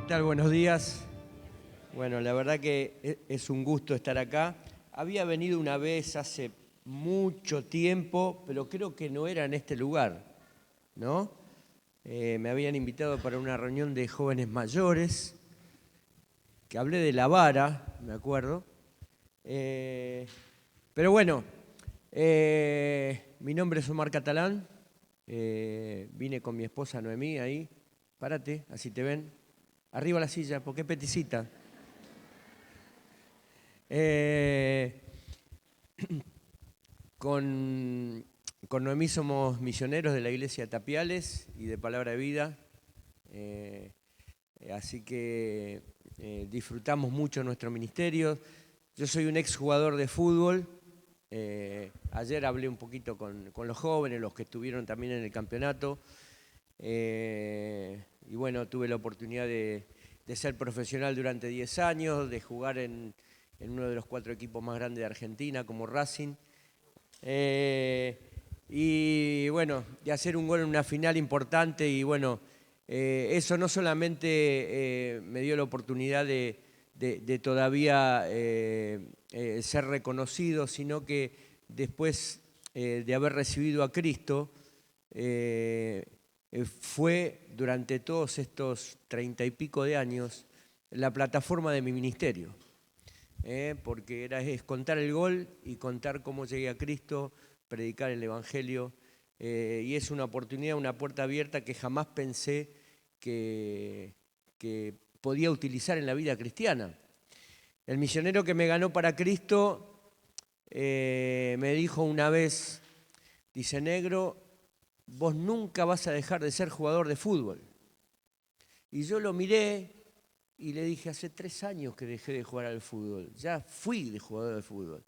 tal? Buenos días. Bueno, la verdad que es un gusto estar acá. Había venido una vez hace mucho tiempo, pero creo que no era en este lugar, ¿no? Me habían invitado para una reunión de jóvenes mayores, que hablé de la vara, me acuerdo. Pero bueno, mi nombre es Omar Catalán. Vine con mi esposa Noemí ahí. Párate, así te ven. Arriba la silla, porque es peticita. Con Noemí somos misioneros de la iglesia de Tapiales y de Palabra de Vida. Así que disfrutamos mucho nuestro ministerio. Yo soy un exjugador de fútbol. Ayer hablé un poquito con los jóvenes, los que estuvieron también en el campeonato. Y bueno, tuve la oportunidad de ser profesional durante 10 años, de jugar en uno de los 4 equipos más grandes de Argentina, como Racing. Y bueno, de hacer un gol en una final importante. Y bueno, eso no solamente me dio la oportunidad de todavía ser reconocido, sino que después de haber recibido a Cristo, fue durante todos estos 30 y pico de años la plataforma de mi ministerio, porque es contar el gol y contar cómo llegué a Cristo, predicar el Evangelio, y es una oportunidad, una puerta abierta que jamás pensé que podía utilizar en la vida cristiana. El misionero que me ganó para Cristo me dijo una vez, dice: negro, vos nunca vas a dejar de ser jugador de fútbol. Y yo lo miré y le dije: hace 3 años que dejé de jugar al fútbol, ya fui de jugador de fútbol.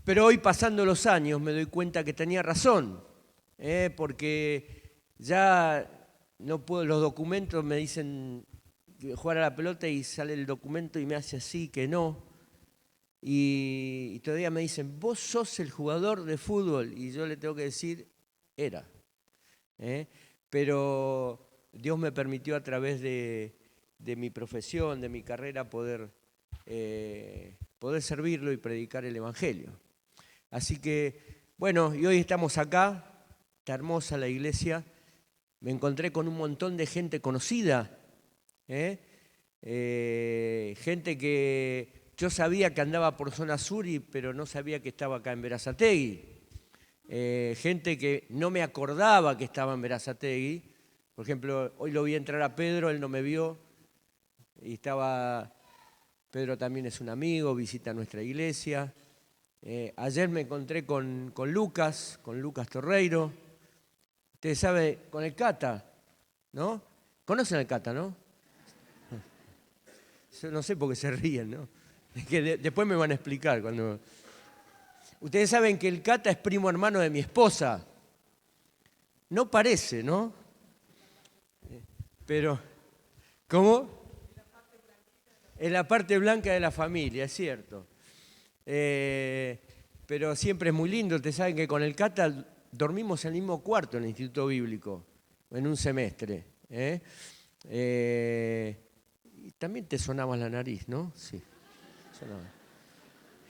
Pero hoy, pasando los años, me doy cuenta que tenía razón, porque ya no puedo, los documentos me dicen jugar a la pelota y sale el documento y me hace así, que no. Y todavía me dicen: vos sos el jugador de fútbol. Y yo le tengo que decir: era. Pero Dios me permitió, a través de mi profesión, de mi carrera, poder servirlo y predicar el Evangelio. Así que, bueno, y hoy estamos acá, está hermosa la iglesia. Me encontré con un montón de gente conocida, gente que yo sabía que andaba por zona sur, pero no sabía que estaba acá en Berazategui. Gente que no me acordaba que estaba en Berazategui. Por ejemplo, hoy lo vi entrar a Pedro, él no me vio, y estaba... Pedro también es un amigo, visita nuestra iglesia. Ayer me encontré con Lucas Torreiro. Ustedes saben, con el Cata, ¿no? ¿Conocen al Cata, no? Yo no sé por qué se ríen, ¿no? Es que después me van a explicar cuando... Ustedes saben que el Cata es primo hermano de mi esposa. No parece, ¿no? Pero, ¿cómo? Es la parte blanca de la familia, es cierto. Pero siempre es muy lindo. Ustedes saben que con el Cata dormimos en el mismo cuarto en el Instituto Bíblico, en un semestre. Y también te sonaba la nariz, ¿no? Sí, sonaba.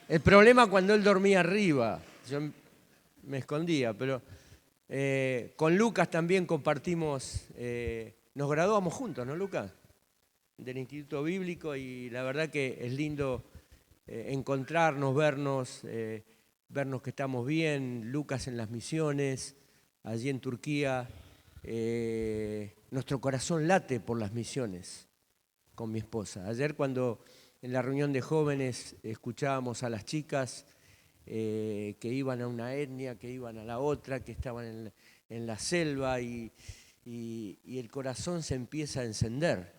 El problema cuando él dormía arriba, yo me escondía, pero con Lucas también compartimos, nos graduamos juntos, ¿no, Lucas? Del Instituto Bíblico, y la verdad que es lindo encontrarnos, vernos que estamos bien. Lucas en las misiones, allí en Turquía. Nuestro corazón late por las misiones con mi esposa. Ayer, cuando en la reunión de jóvenes escuchábamos a las chicas que iban a una etnia, que iban a la otra, que estaban en la selva, y el corazón se empieza a encender.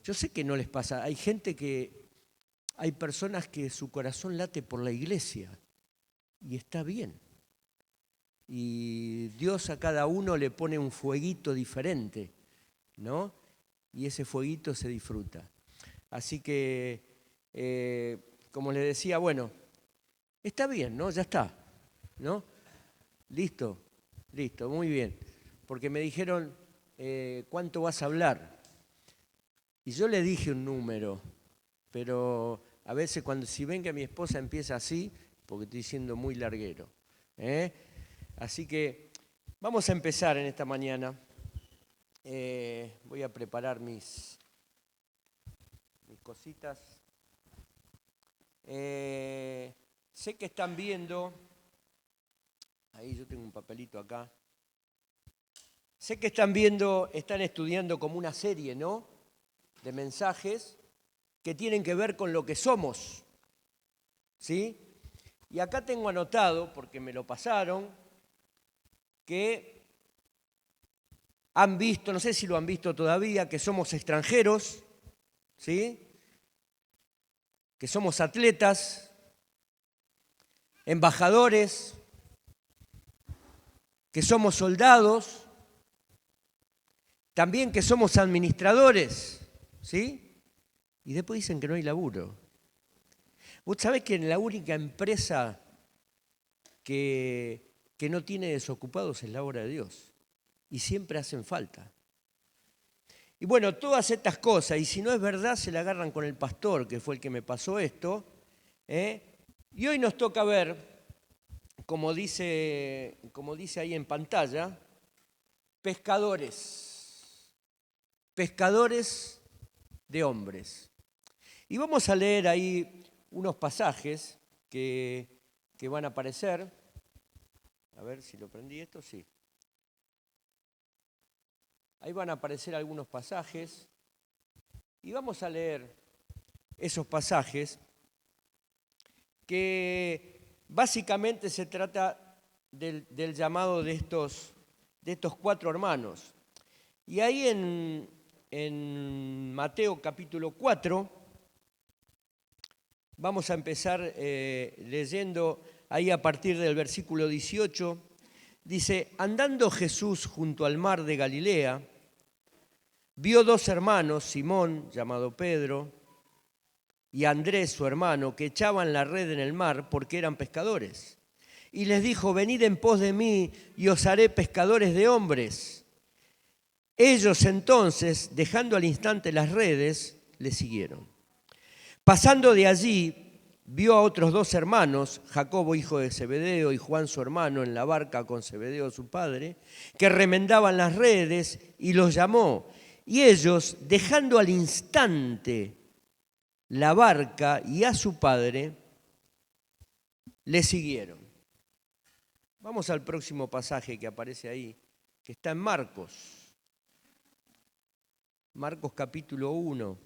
Yo sé que no les pasa. Hay personas que su corazón late por la iglesia, y está bien. Y Dios a cada uno le pone un fueguito diferente, ¿no? Y ese fueguito se disfruta. Así que, como les decía, bueno, está bien, ¿no? Ya está, ¿no? Listo, muy bien. Porque me dijeron: ¿cuánto vas a hablar? Y yo le dije un número, pero a veces si ven que mi esposa empieza así, porque estoy siendo muy larguero. Así que vamos a empezar en esta mañana. Voy a preparar mis cositas. Sé que están viendo, ahí yo tengo un papelito acá. Sé que están estudiando como una serie, ¿no?, de mensajes que tienen que ver con lo que somos, ¿sí? Y acá tengo anotado, porque me lo pasaron, que han visto, no sé si lo han visto todavía, que somos extranjeros, ¿sí?, que somos atletas, embajadores, que somos soldados, también que somos administradores, ¿sí? Y después dicen que no hay laburo. Vos sabés que la única empresa que no tiene desocupados es la obra de Dios. Y siempre hacen falta. Y bueno, todas estas cosas, y si no es verdad, se la agarran con el pastor, que fue el que me pasó esto. Y hoy nos toca ver, como dice ahí en pantalla, pescadores de hombres. Y vamos a leer ahí unos pasajes que van a aparecer. A ver si lo prendí esto, sí. Ahí van a aparecer algunos pasajes y vamos a leer esos pasajes que básicamente se trata del llamado de estos 4 hermanos. Y ahí en Mateo capítulo 4 vamos a empezar leyendo ahí a partir del versículo 18. Dice: andando Jesús junto al mar de Galilea, vio 2 hermanos, Simón, llamado Pedro, y Andrés, su hermano, que echaban la red en el mar porque eran pescadores. Y les dijo: venid en pos de mí y os haré pescadores de hombres. Ellos entonces, dejando al instante las redes, le siguieron. Pasando de allí, vio a otros 2 hermanos, Jacobo, hijo de Zebedeo, y Juan, su hermano, en la barca con Zebedeo, su padre, que remendaban las redes, y los llamó. Y ellos, dejando al instante la barca y a su padre, le siguieron. Vamos al próximo pasaje que aparece ahí, que está en Marcos. Marcos capítulo 1.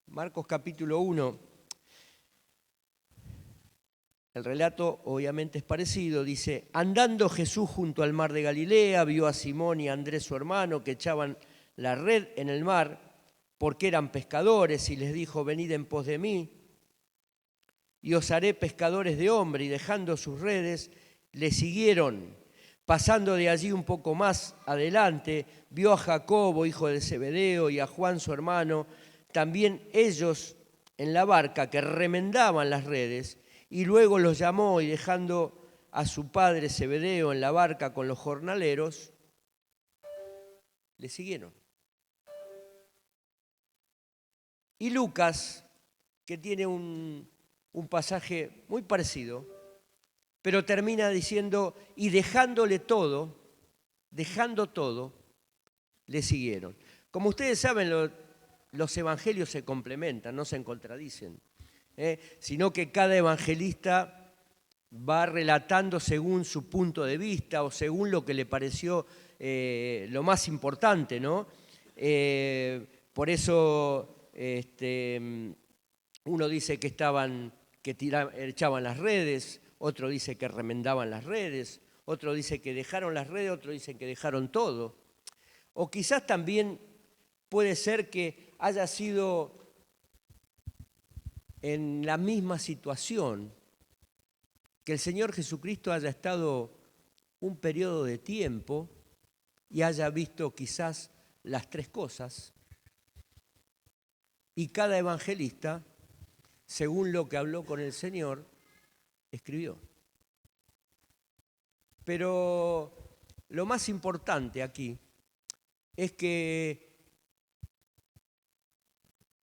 Marcos capítulo 1. El relato obviamente es parecido, dice: andando Jesús junto al mar de Galilea, vio a Simón y a Andrés su hermano que echaban la red en el mar porque eran pescadores, y les dijo: venid en pos de mí y os haré pescadores de hombre. Y dejando sus redes, le siguieron. Pasando de allí un poco más adelante, vio a Jacobo, hijo de Zebedeo, y a Juan su hermano, también ellos en la barca, que remendaban las redes. Y luego los llamó, y dejando a su padre Zebedeo en la barca con los jornaleros, le siguieron. Y Lucas, que tiene un pasaje muy parecido, pero termina diciendo: y dejando todo, le siguieron. Como ustedes saben, los evangelios se complementan, no se contradicen. Sino que cada evangelista va relatando según su punto de vista o según lo que le pareció lo más importante, ¿no? Por eso uno dice que echaban las redes, otro dice que remendaban las redes, otro dice que dejaron las redes, otro dice que dejaron todo. O quizás también puede ser que haya sido en la misma situación, que el Señor Jesucristo haya estado un periodo de tiempo y haya visto quizás las 3 cosas, y cada evangelista, según lo que habló con el Señor, escribió. Pero lo más importante aquí es que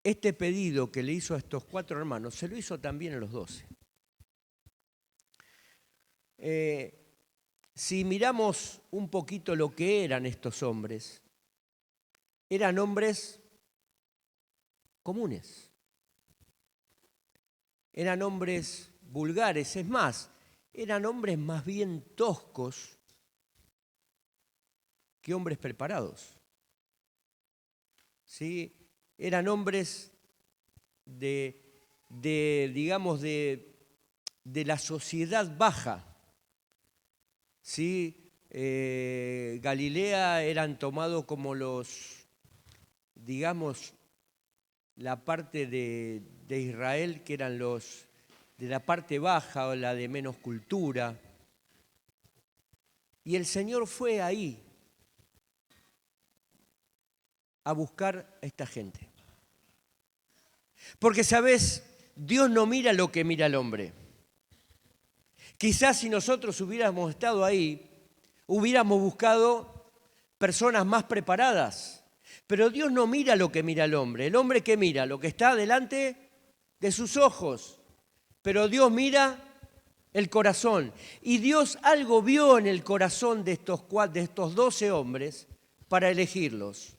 este pedido que le hizo a estos 4 hermanos, se lo hizo también a los 12. Si miramos un poquito lo que eran estos hombres, eran hombres comunes, eran hombres vulgares, es más, eran hombres más bien toscos que hombres preparados. ¿Sí? Eran hombres digamos, de la sociedad baja. ¿Sí? Galilea eran tomados como los, digamos, la parte de Israel que eran los de la parte baja o la de menos cultura. Y el Señor fue ahí a buscar a esta gente. Porque, ¿sabes? Dios no mira lo que mira el hombre. Quizás si nosotros hubiéramos estado ahí, hubiéramos buscado personas más preparadas. Pero Dios no mira lo que mira el hombre. El hombre, ¿qué mira? Lo que está delante de sus ojos. Pero Dios mira el corazón. Y Dios algo vio en el corazón de estos 12 hombres para elegirlos.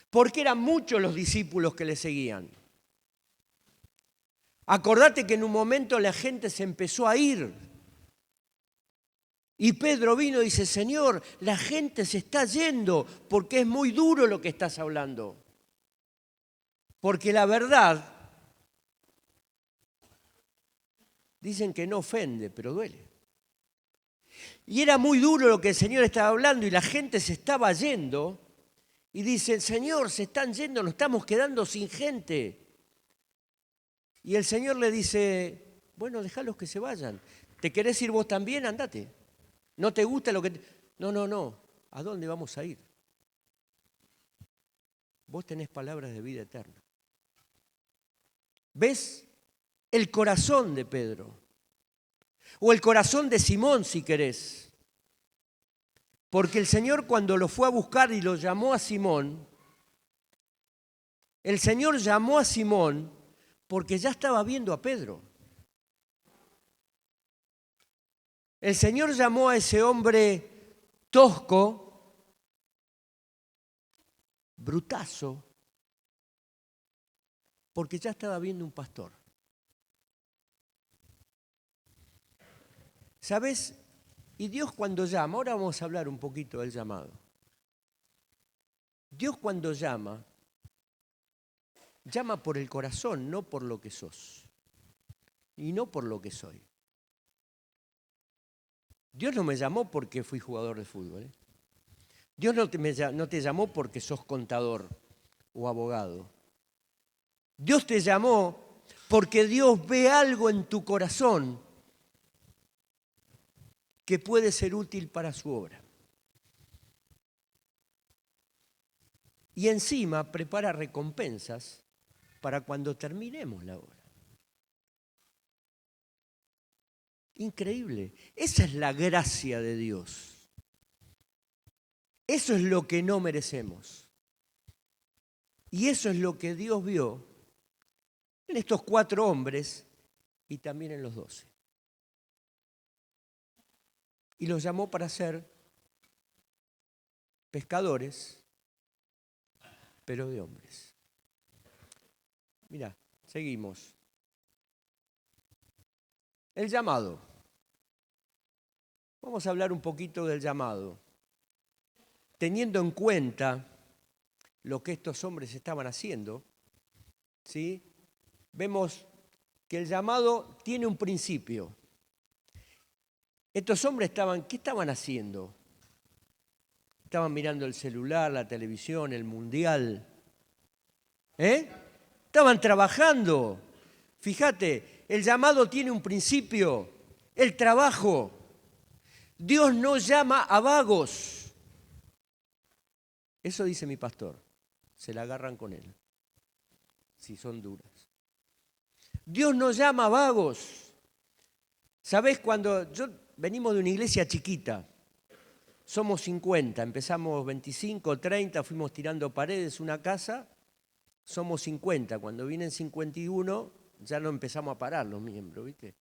Porque eran muchos los discípulos que le seguían. Acordate que en un momento la gente se empezó a ir. Y Pedro vino y dice, Señor, la gente se está yendo porque es muy duro lo que estás hablando. Porque la verdad, dicen que no ofende, pero duele. Y era muy duro lo que el Señor estaba hablando y la gente se estaba yendo. Y dice, Señor, se están yendo, nos estamos quedando sin gente. Y el Señor le dice, bueno, déjalos que se vayan. ¿Te querés ir vos también? Andate. ¿No te gusta lo que...? No. ¿A dónde vamos a ir? Vos tenés palabras de vida eterna. ¿Ves? El corazón de Pedro. O el corazón de Simón, si querés. Porque el Señor cuando lo fue a buscar y lo llamó a Simón, el Señor llamó a Simón porque ya estaba viendo a Pedro. El Señor llamó a ese hombre tosco, brutazo, porque ya estaba viendo un pastor. ¿Sabes? Y Dios cuando llama, ahora vamos a hablar un poquito del llamado. Dios cuando llama, llama por el corazón, no por lo que sos. Y no por lo que soy. Dios no me llamó porque fui jugador de fútbol. Dios no te llamó porque sos contador o abogado. Dios te llamó porque Dios ve algo en tu corazón que puede ser útil para su obra. Y encima prepara recompensas para cuando terminemos la obra. Increíble. Esa es la gracia de Dios. Eso es lo que no merecemos. Y eso es lo que Dios vio en estos 4 hombres y también en los 12. Y los llamó para ser pescadores, pero de hombres. Mirá, seguimos. El llamado. Vamos a hablar un poquito del llamado. Teniendo en cuenta lo que estos hombres estaban haciendo, ¿sí? Vemos que el llamado tiene un principio. Estos hombres ¿qué estaban haciendo? Estaban mirando el celular, la televisión, el mundial. Estaban trabajando. Fíjate, el llamado tiene un principio, el trabajo. Dios no llama a vagos. Eso dice mi pastor. Se la agarran con él, si son duras. Dios no llama a vagos. ¿Sabés cuando venimos de una iglesia chiquita? somos 50, empezamos 25, 30, fuimos tirando paredes, una casa, somos 50. Cuando vienen 51, ya no empezamos a parar los miembros, ¿viste?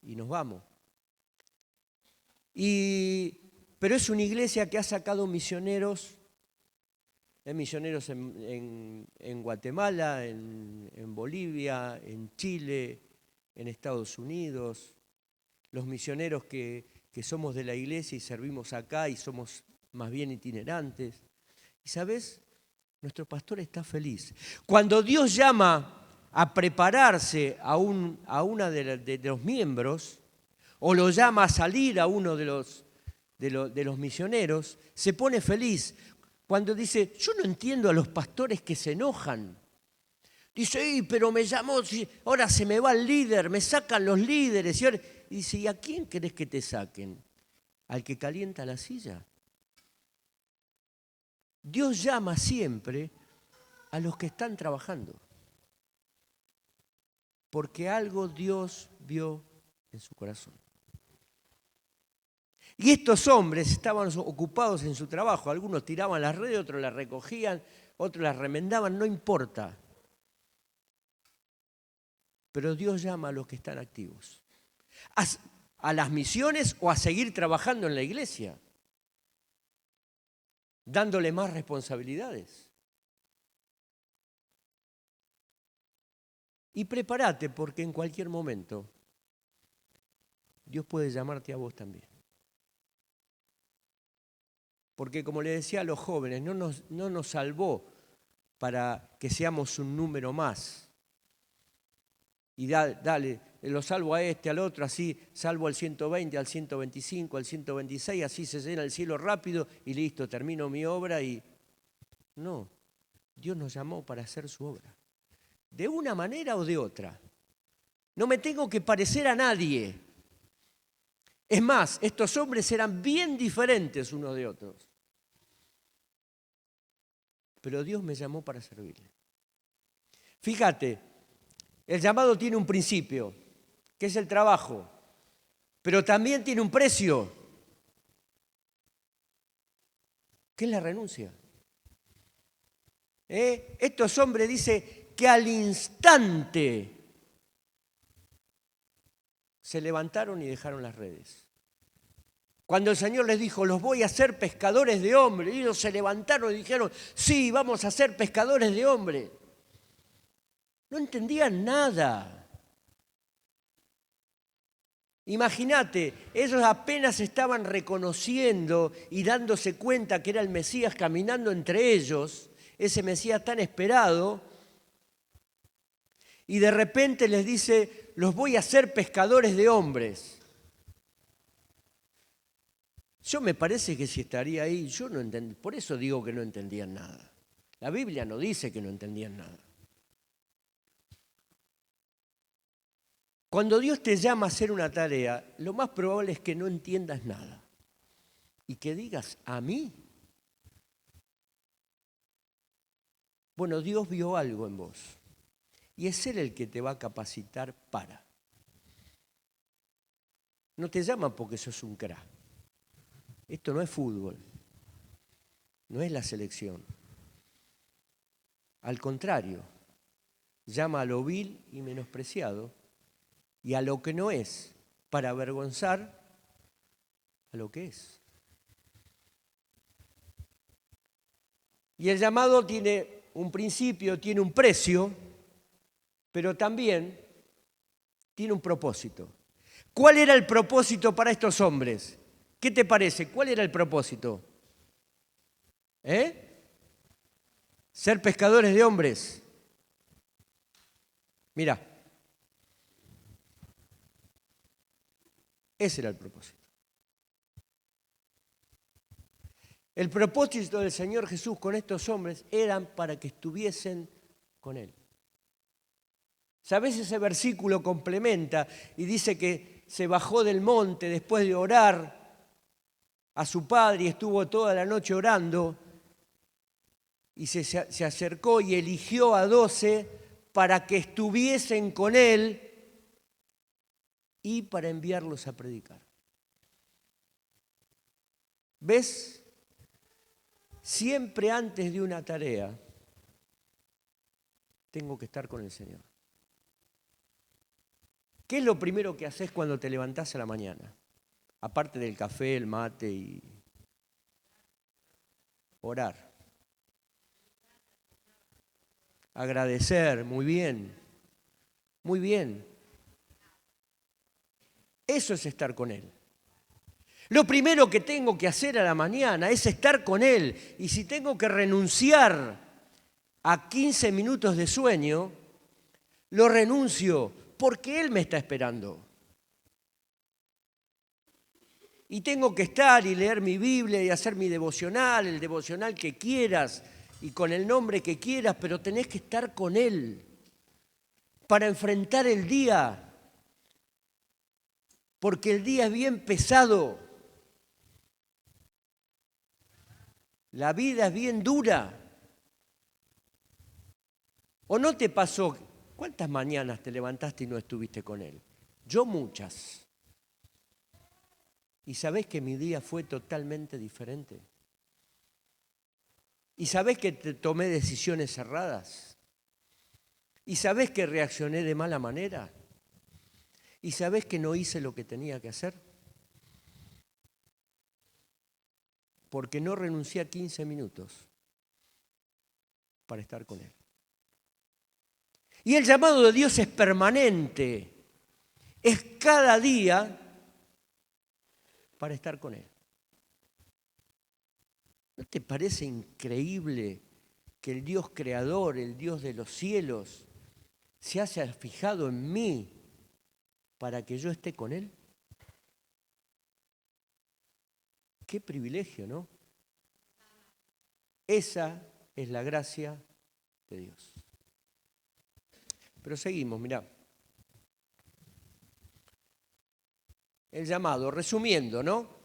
Y nos vamos. Pero es una iglesia que ha sacado misioneros en Guatemala, en Bolivia, en Chile, en Estados Unidos. Los misioneros que somos de la iglesia y servimos acá y somos más bien itinerantes. Y ¿sabes? Nuestro pastor está feliz. Cuando Dios llama a prepararse a una de los miembros, o lo llama a salir a uno de los misioneros, se pone feliz. Cuando dice, yo no entiendo a los pastores que se enojan. Dice, pero me llamó, ahora se me va el líder, me sacan los líderes. Y dice, ¿y a quién querés que te saquen? ¿Al que calienta la silla? Dios llama siempre a los que están trabajando. Porque algo Dios vio en su corazón. Y estos hombres estaban ocupados en su trabajo. Algunos tiraban las redes, otros las recogían, otros las remendaban, no importa. Pero Dios llama a los que están activos. A las misiones o a seguir trabajando en la iglesia. Dándole más responsabilidades. Y prepárate porque en cualquier momento Dios puede llamarte a vos también. Porque como le decía a los jóvenes, no nos salvó para que seamos un número más. Y dale, lo salvo a este, al otro, así salvo al 120, al 125, al 126, así se llena el cielo rápido y listo, termino mi obra y... No, Dios nos llamó para hacer su obra. De una manera o de otra. No me tengo que parecer a nadie. Es más, estos hombres eran bien diferentes unos de otros. Pero Dios me llamó para servirle. Fíjate, el llamado tiene un principio, que es el trabajo, pero también tiene un precio, que es la renuncia. Estos hombres dicen que al instante se levantaron y dejaron las redes. Cuando el Señor les dijo, los voy a hacer pescadores de hombres, y ellos se levantaron y dijeron, sí, vamos a ser pescadores de hombres. No entendían nada. Imagínate, ellos apenas estaban reconociendo y dándose cuenta que era el Mesías caminando entre ellos, ese Mesías tan esperado, y de repente les dice, los voy a hacer pescadores de hombres. Yo me parece que si estaría ahí, yo no entendí, por eso digo que no entendían nada. La Biblia no dice que no entendían nada. Cuando Dios te llama a hacer una tarea, lo más probable es que no entiendas nada y que digas, ¿a mí? Bueno, Dios vio algo en vos y es Él el que te va a capacitar para. No te llama porque sos un crack. Esto no es fútbol, no es la selección. Al contrario, llama a lo vil y menospreciado y a lo que no es, para avergonzar a lo que es. Y el llamado tiene un principio, tiene un precio, pero también tiene un propósito. ¿Cuál era el propósito para estos hombres? ¿Qué te parece? ¿Cuál era el propósito? Ser pescadores de hombres. Mira, ese era el propósito. El propósito del Señor Jesús con estos hombres eran para que estuviesen con Él. ¿Sabés? Ese versículo complementa y dice que se bajó del monte después de orar a su padre y estuvo toda la noche orando y se acercó y eligió a 12 para que estuviesen con Él y para enviarlos a predicar. ¿Ves? Siempre antes de una tarea tengo que estar con el Señor. ¿Qué es lo primero que haces cuando te levantás a la mañana? Aparte del café, el mate y orar. Agradecer, muy bien, muy bien. Eso es estar con Él. Lo primero que tengo que hacer a la mañana es estar con Él. Y si tengo que renunciar a 15 minutos de sueño, lo renuncio porque Él me está esperando. Y tengo que estar y leer mi Biblia y hacer mi devocional, el devocional que quieras y con el nombre que quieras, pero tenés que estar con Él para enfrentar el día, porque el día es bien pesado. La vida es bien dura. ¿O no te pasó? ¿Cuántas mañanas te levantaste y no estuviste con Él? Yo muchas. ¿Y sabés que mi día fue totalmente diferente? ¿Y sabés que tomé decisiones erradas? ¿Y sabés que reaccioné de mala manera? ¿Y sabés que no hice lo que tenía que hacer? Porque no renuncié a 15 minutos para estar con Él. Y el llamado de Dios es permanente, es cada día para estar con Él. ¿No te parece increíble que el Dios creador, el Dios de los cielos, se haya fijado en mí para que yo esté con Él? Qué privilegio, ¿no? Esa es la gracia de Dios. Pero seguimos, mirá. El llamado, resumiendo, ¿no?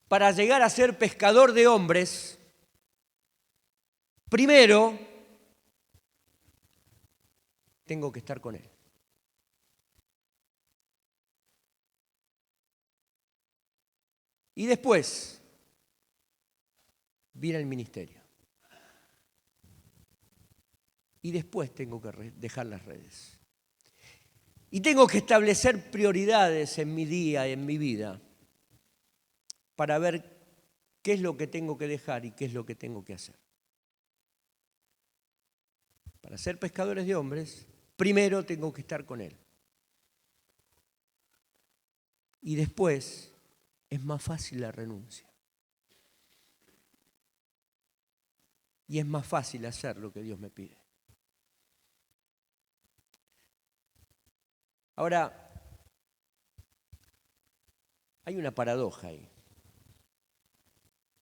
Para llegar a ser pescador de hombres, primero tengo que estar con Él. Y después viene el ministerio. Y después tengo que dejar las redes. Y tengo que establecer prioridades en mi día, en mi vida, para ver qué es lo que tengo que dejar y qué es lo que tengo que hacer. Para ser pescadores de hombres, primero tengo que estar con Él. Y después es más fácil la renuncia. Y es más fácil hacer lo que Dios me pide. Ahora, hay una paradoja ahí.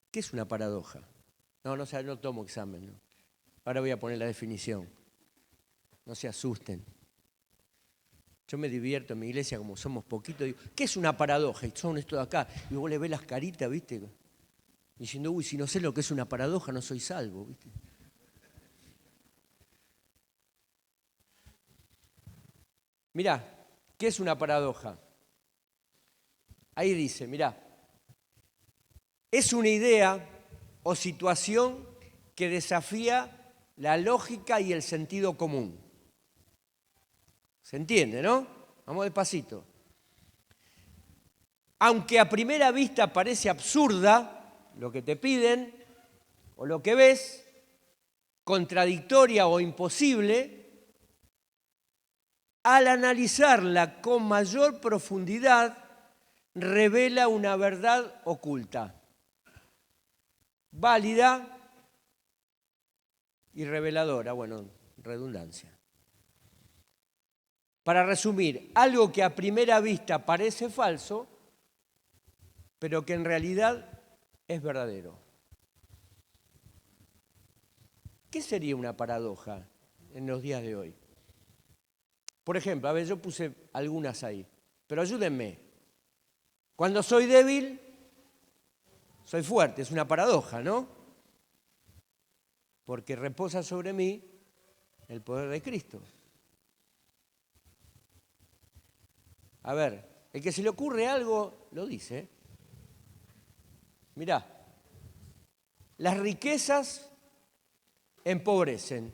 ¿Qué es una paradoja? No tomo examen, ¿no? Ahora voy a poner la definición. No se asusten. Yo me divierto en mi iglesia como somos poquitos. Digo, ¿qué es una paradoja? Y son esto de acá. Y vos le ves las caritas, ¿viste? Diciendo, uy, si no sé lo que es una paradoja, no soy salvo, ¿viste? Mirá, ¿qué es una paradoja? Ahí dice, mirá, es una idea o situación que desafía la lógica y el sentido común. ¿Se entiende, no? Vamos despacito. Aunque a primera vista parece absurda lo que te piden o lo que ves, contradictoria o imposible, al analizarla con mayor profundidad, revela una verdad oculta, válida y reveladora, redundancia. Para resumir, algo que a primera vista parece falso, pero que en realidad es verdadero. ¿Qué sería una paradoja en los días de hoy? Por ejemplo, a ver, yo puse algunas ahí, pero ayúdenme. Cuando soy débil, soy fuerte, es una paradoja, ¿no? Porque reposa sobre mí el poder de Cristo. A ver, el que se le ocurre algo, lo dice. Mirá, las riquezas empobrecen.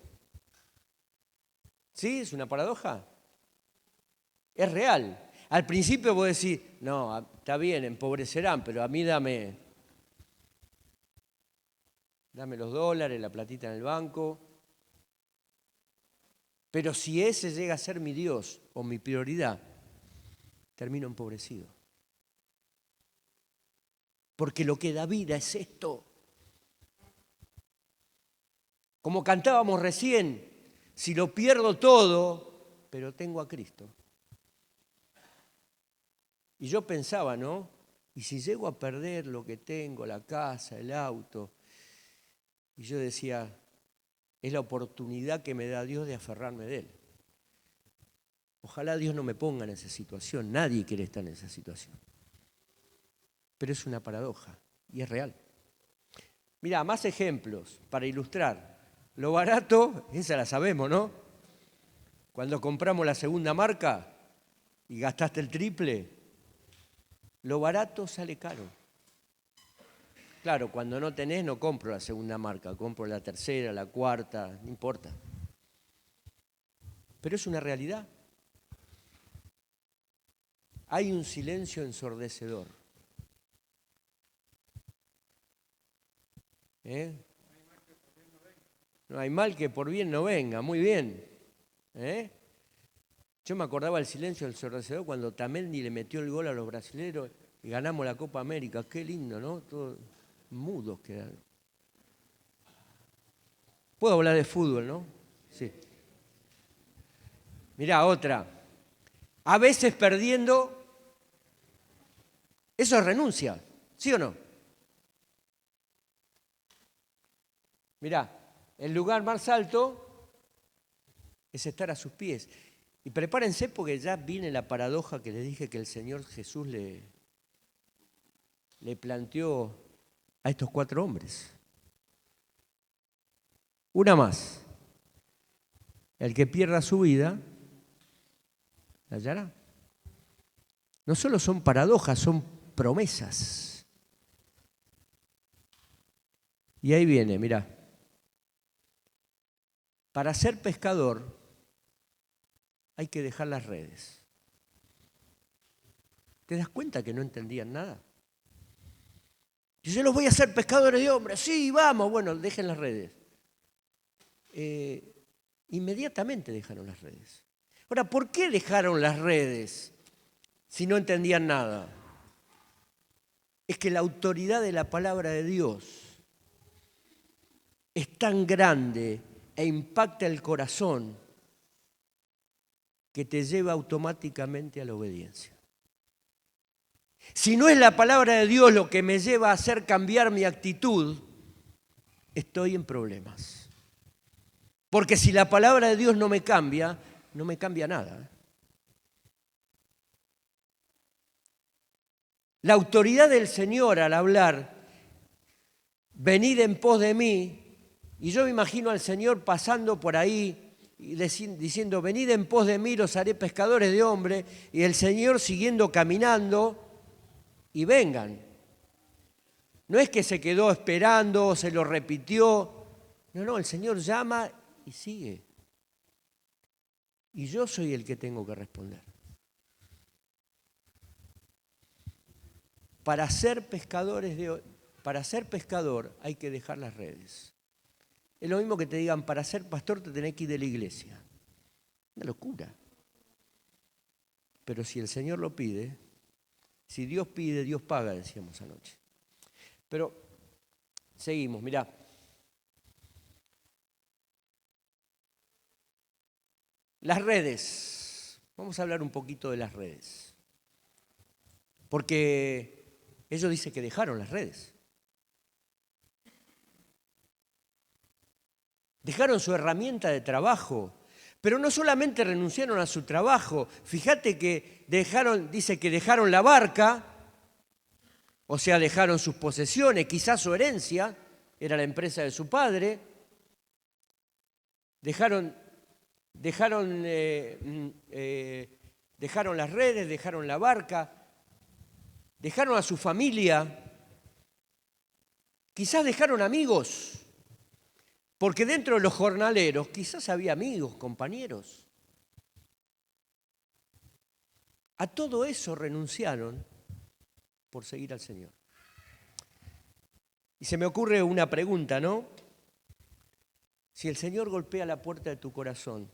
¿Sí? ¿Es una paradoja? Es real. Al principio vos decís, no, está bien, empobrecerán, pero a mí dame los dólares, la platita en el banco. Pero si ese llega a ser mi Dios o mi prioridad, termino empobrecido. Porque lo que da vida es esto. Como cantábamos recién, si lo pierdo todo, pero tengo a Cristo. Y yo pensaba, ¿no? Y si llego a perder lo que tengo, la casa, el auto, y yo decía, es la oportunidad que me da Dios de aferrarme de Él. Ojalá Dios no me ponga en esa situación, nadie quiere estar en esa situación. Pero es una paradoja y es real. Mirá, más ejemplos para ilustrar. Lo barato, esa la sabemos, ¿no? Cuando compramos la segunda marca y gastaste el triple, lo barato sale caro. Claro, cuando no tenés no compro la segunda marca, compro la tercera, la cuarta, no importa. Pero es una realidad. Hay un silencio ensordecedor. No hay mal que por bien no venga, muy bien. Yo me acordaba el silencio ensordecedor cuando Tamendi le metió el gol a los brasileños y ganamos la Copa América. Qué lindo, ¿no? Todos mudos quedaron. Puedo hablar de fútbol, ¿no? Sí. Mirá, otra. A veces perdiendo, eso es renuncia, ¿sí o no? Mirá, el lugar más alto es estar a sus pies. Y prepárense porque ya viene la paradoja que les dije que el Señor Jesús le planteó a estos 4 hombres. Una más. El que pierda su vida, la hallará. No solo son paradojas, son promesas. Y ahí viene, mirá. Para ser pescador hay que dejar las redes. ¿Te das cuenta que no entendían nada? Yo los voy a hacer pescadores de hombres. Sí, vamos. Bueno, dejen las redes. Inmediatamente dejaron las redes. Ahora, ¿por qué dejaron las redes si no entendían nada? Es que la autoridad de la palabra de Dios es tan grande e impacta el corazón que te lleva automáticamente a la obediencia. Si no es la palabra de Dios lo que me lleva a hacer cambiar mi actitud, estoy en problemas. Porque si la palabra de Dios no me cambia nada. La autoridad del Señor al hablar, venid en pos de mí, y yo me imagino al Señor pasando por ahí y diciendo, venid en pos de mí, los haré pescadores de hombres, y el Señor siguiendo caminando, y vengan. No es que se quedó esperando, se lo repitió. No, el Señor llama y sigue. Y yo soy el que tengo que responder. Para ser pescador hay que dejar las redes. Es lo mismo que te digan, para ser pastor te tenés que ir de la iglesia. Una locura. Pero si el Señor lo pide, si Dios pide, Dios paga, decíamos anoche. Pero seguimos, mirá. Las redes. Vamos a hablar un poquito de las redes. Porque ellos dicen que dejaron las redes. Dejaron su herramienta de trabajo. Pero no solamente renunciaron a su trabajo. Fíjate que dice que dejaron la barca, o sea, dejaron sus posesiones, quizás su herencia, era la empresa de su padre. Dejaron las redes, dejaron la barca, dejaron a su familia, Quizás dejaron amigos, porque dentro de los jornaleros quizás había amigos, compañeros. A todo eso renunciaron por seguir al Señor. Y se me ocurre una pregunta, ¿no? Si el Señor golpea la puerta de tu corazón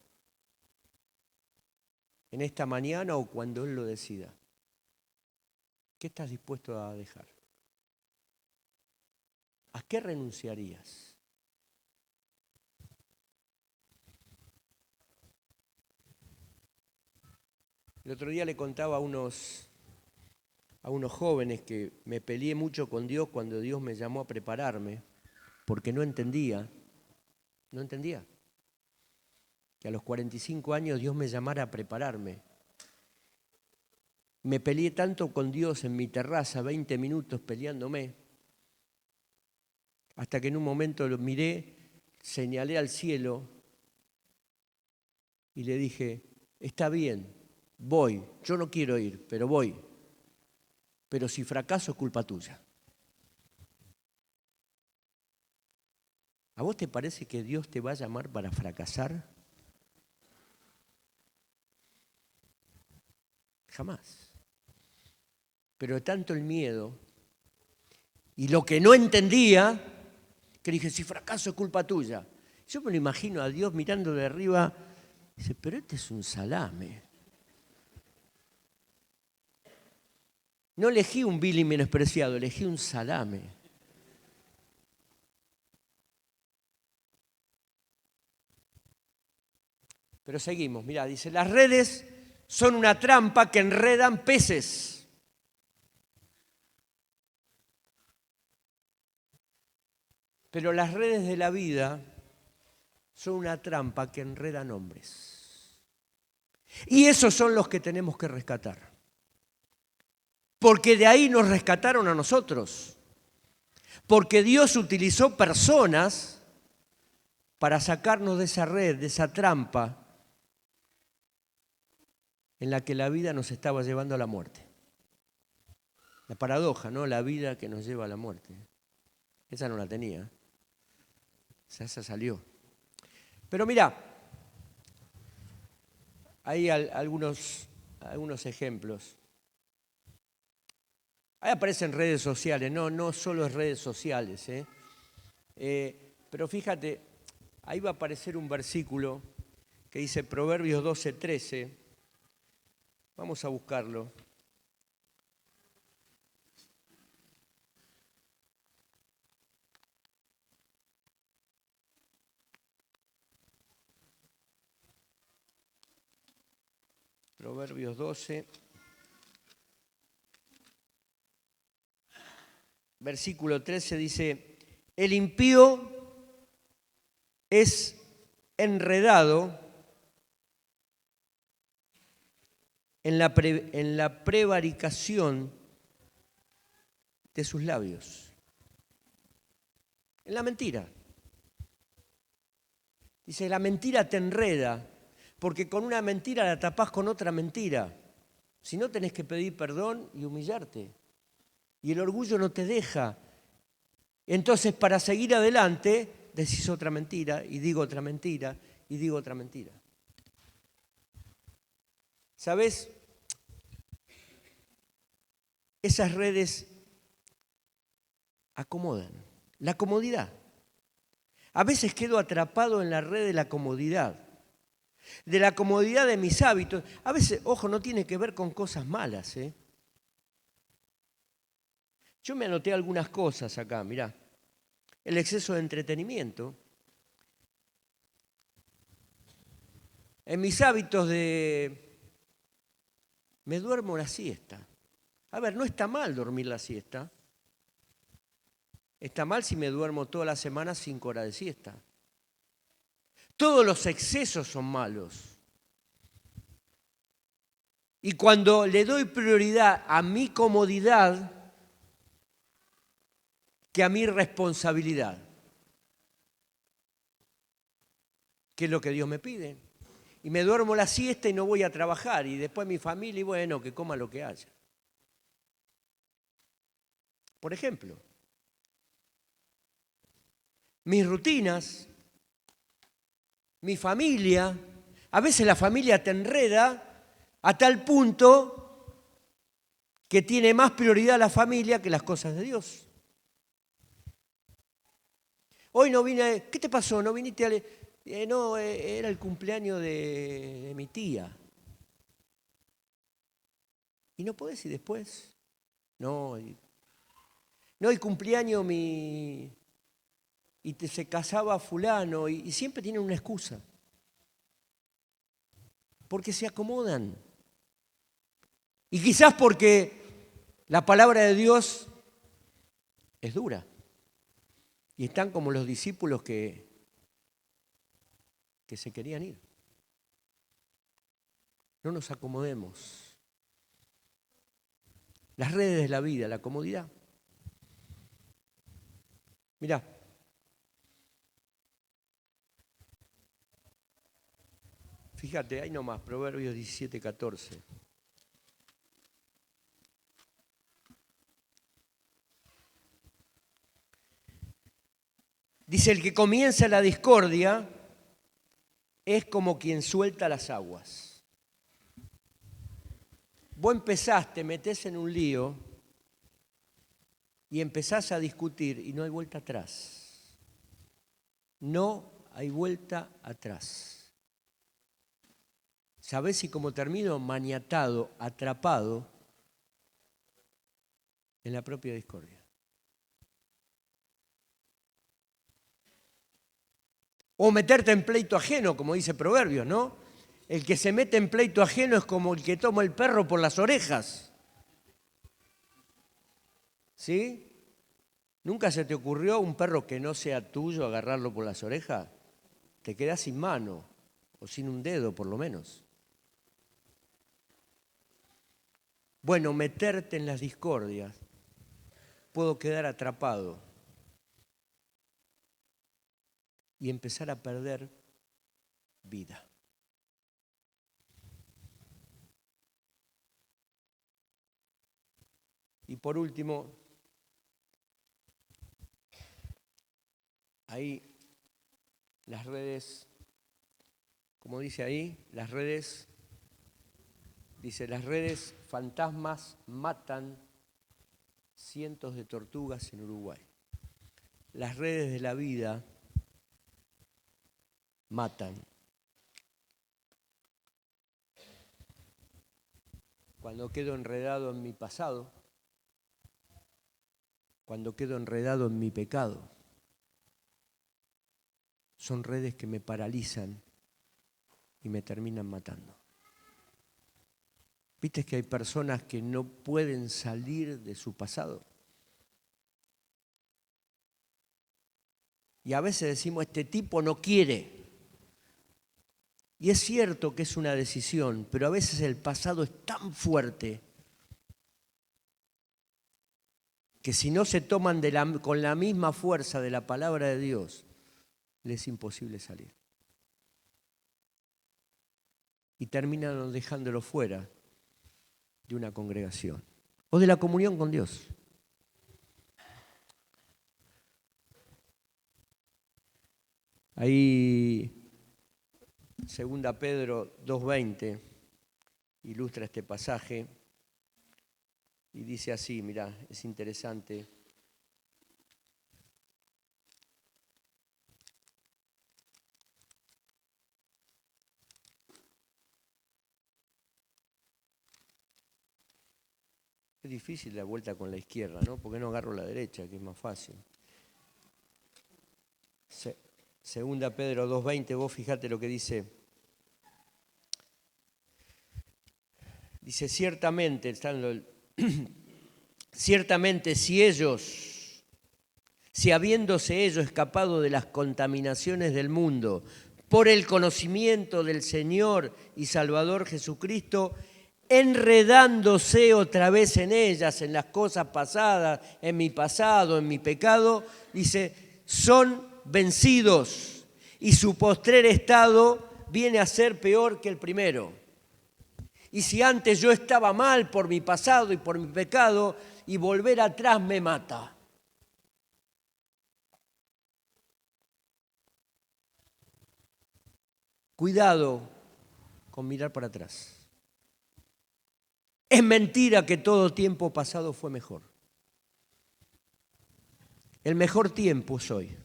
en esta mañana o cuando Él lo decida, ¿qué estás dispuesto a dejar? ¿A qué renunciarías? El otro día le contaba a unos jóvenes que me peleé mucho con Dios cuando Dios me llamó a prepararme, porque no entendía que a los 45 años Dios me llamara a prepararme. Me peleé tanto con Dios en mi terraza, 20 minutos peleándome, hasta que en un momento lo miré, señalé al cielo y le dije, está bien, voy, yo no quiero ir, pero voy. Pero si fracaso es culpa tuya. ¿A vos te parece que Dios te va a llamar para fracasar? Jamás. Pero tanto el miedo y lo que no entendía, que dije, si fracaso es culpa tuya. Yo me lo imagino a Dios mirando de arriba, dice, pero este es un salame. No elegí un vil y menospreciado, elegí un salame. Pero seguimos, mirá, dice, las redes son una trampa que enredan peces. Pero las redes de la vida son una trampa que enredan hombres. Y esos son los que tenemos que rescatar. Porque de ahí nos rescataron a nosotros. Porque Dios utilizó personas para sacarnos de esa red, de esa trampa en la que la vida nos estaba llevando a la muerte. La paradoja, ¿no? La vida que nos lleva a la muerte. Esa no la tenía. Esa salió. Pero mira, hay algunos ejemplos. Ahí aparecen redes sociales, no solo es redes sociales. Pero fíjate, ahí va a aparecer un versículo que dice Proverbios 12:13. Vamos a buscarlo. Proverbios 12. Versículo 13 dice, el impío es enredado en la prevaricación de sus labios, en la mentira. Dice, la mentira te enreda, porque con una mentira la tapás con otra mentira. Si no, tenés que pedir perdón y humillarte. Y el orgullo no te deja. Entonces, para seguir adelante, decís otra mentira, y digo otra mentira, y digo otra mentira. ¿Sabés? Esas redes acomodan. La comodidad. A veces quedo atrapado en la red de la comodidad. De la comodidad de mis hábitos. A veces, ojo, no tiene que ver con cosas malas, ¿eh? Yo me anoté algunas cosas acá, mirá. El exceso de entretenimiento. En mis hábitos me duermo la siesta. A ver, no está mal dormir la siesta. Está mal si me duermo toda la semana 5 horas de siesta. Todos los excesos son malos. Y cuando le doy prioridad a mi comodidad que a mi responsabilidad, que es lo que Dios me pide. Y me duermo la siesta y no voy a trabajar. Y después mi familia, y bueno, que coma lo que haya. Por ejemplo, mis rutinas, mi familia. A veces la familia te enreda a tal punto que tiene más prioridad la familia que las cosas de Dios. Hoy no vine, ¿qué te pasó? ¿No viniste a no, era el cumpleaños de mi tía. ¿Y no podés ir después? No, el cumpleaños y se casaba fulano y siempre tienen una excusa. Porque se acomodan. Y quizás porque la palabra de Dios es dura. Y están como los discípulos que se querían ir. No nos acomodemos. Las redes de la vida, la comodidad. Mirá. Fíjate, ahí nomás, Proverbios 17, 14. Dice, el que comienza la discordia es como quien suelta las aguas. Vos empezás, te metés en un lío y empezás a discutir y no hay vuelta atrás. No hay vuelta atrás. ¿Sabés si cómo termino? Maniatado, atrapado en la propia discordia. O meterte en pleito ajeno, como dice Proverbios, ¿no? El que se mete en pleito ajeno es como el que toma el perro por las orejas. ¿Sí? ¿Nunca se te ocurrió un perro que no sea tuyo agarrarlo por las orejas? Te quedás sin mano, o sin un dedo por lo menos. Bueno, meterte en las discordias, puedo quedar atrapado y empezar a perder vida. Y por último, ahí las redes, como dice ahí, las redes fantasmas matan cientos de tortugas en Uruguay. Las redes de la vida matan. Cuando quedo enredado en mi pasado, cuando quedo enredado en mi pecado, son redes que me paralizan y me terminan matando. ¿Viste que hay personas que no pueden salir de su pasado? Y a veces decimos, este tipo no quiere. Y es cierto que es una decisión, pero a veces el pasado es tan fuerte que si no se toman con la misma fuerza de la palabra de Dios, les es imposible salir. Y terminan dejándolo fuera de una congregación o de la comunión con Dios. Ahí, 2 Pedro 2:20, ilustra este pasaje y dice así, mirá, es interesante. Es difícil la vuelta con la izquierda, ¿no? ¿Por qué no agarro la derecha, que es más fácil? 2 Pedro 2:20, vos fijate lo que dice. Dice, ciertamente si habiéndose ellos escapado de las contaminaciones del mundo por el conocimiento del Señor y Salvador Jesucristo, enredándose otra vez en ellas, en las cosas pasadas, en mi pasado, en mi pecado, dice, son vencidos y su postrer estado viene a ser peor que el primero. Y si antes yo estaba mal por mi pasado y por mi pecado, y volver atrás me mata. Cuidado con mirar para atrás. Es mentira que todo tiempo pasado fue mejor. El mejor tiempo es hoy,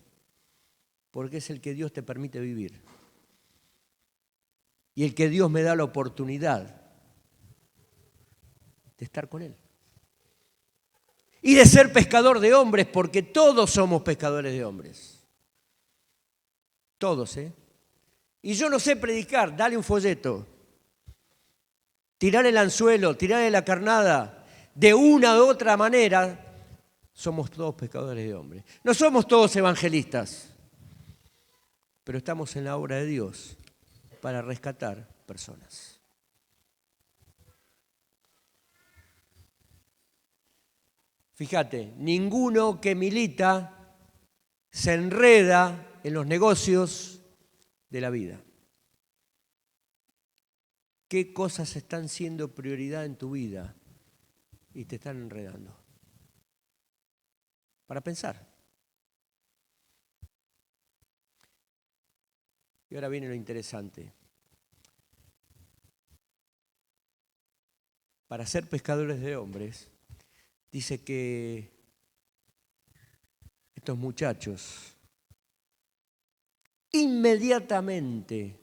porque es el que Dios te permite vivir. Y el que Dios me da la oportunidad de estar con Él. Y de ser pescador de hombres, porque todos somos pescadores de hombres. Todos, ¿eh? Y yo no sé predicar, dale un folleto. Tirar el anzuelo, tirar la carnada. De una u otra manera, somos todos pescadores de hombres. No somos todos evangelistas, pero estamos en la obra de Dios para rescatar personas. Fíjate, ninguno que milita se enreda en los negocios de la vida. ¿Qué cosas están siendo prioridad en tu vida y te están enredando? Para pensar. Y ahora viene lo interesante. Para ser pescadores de hombres, dice que estos muchachos inmediatamente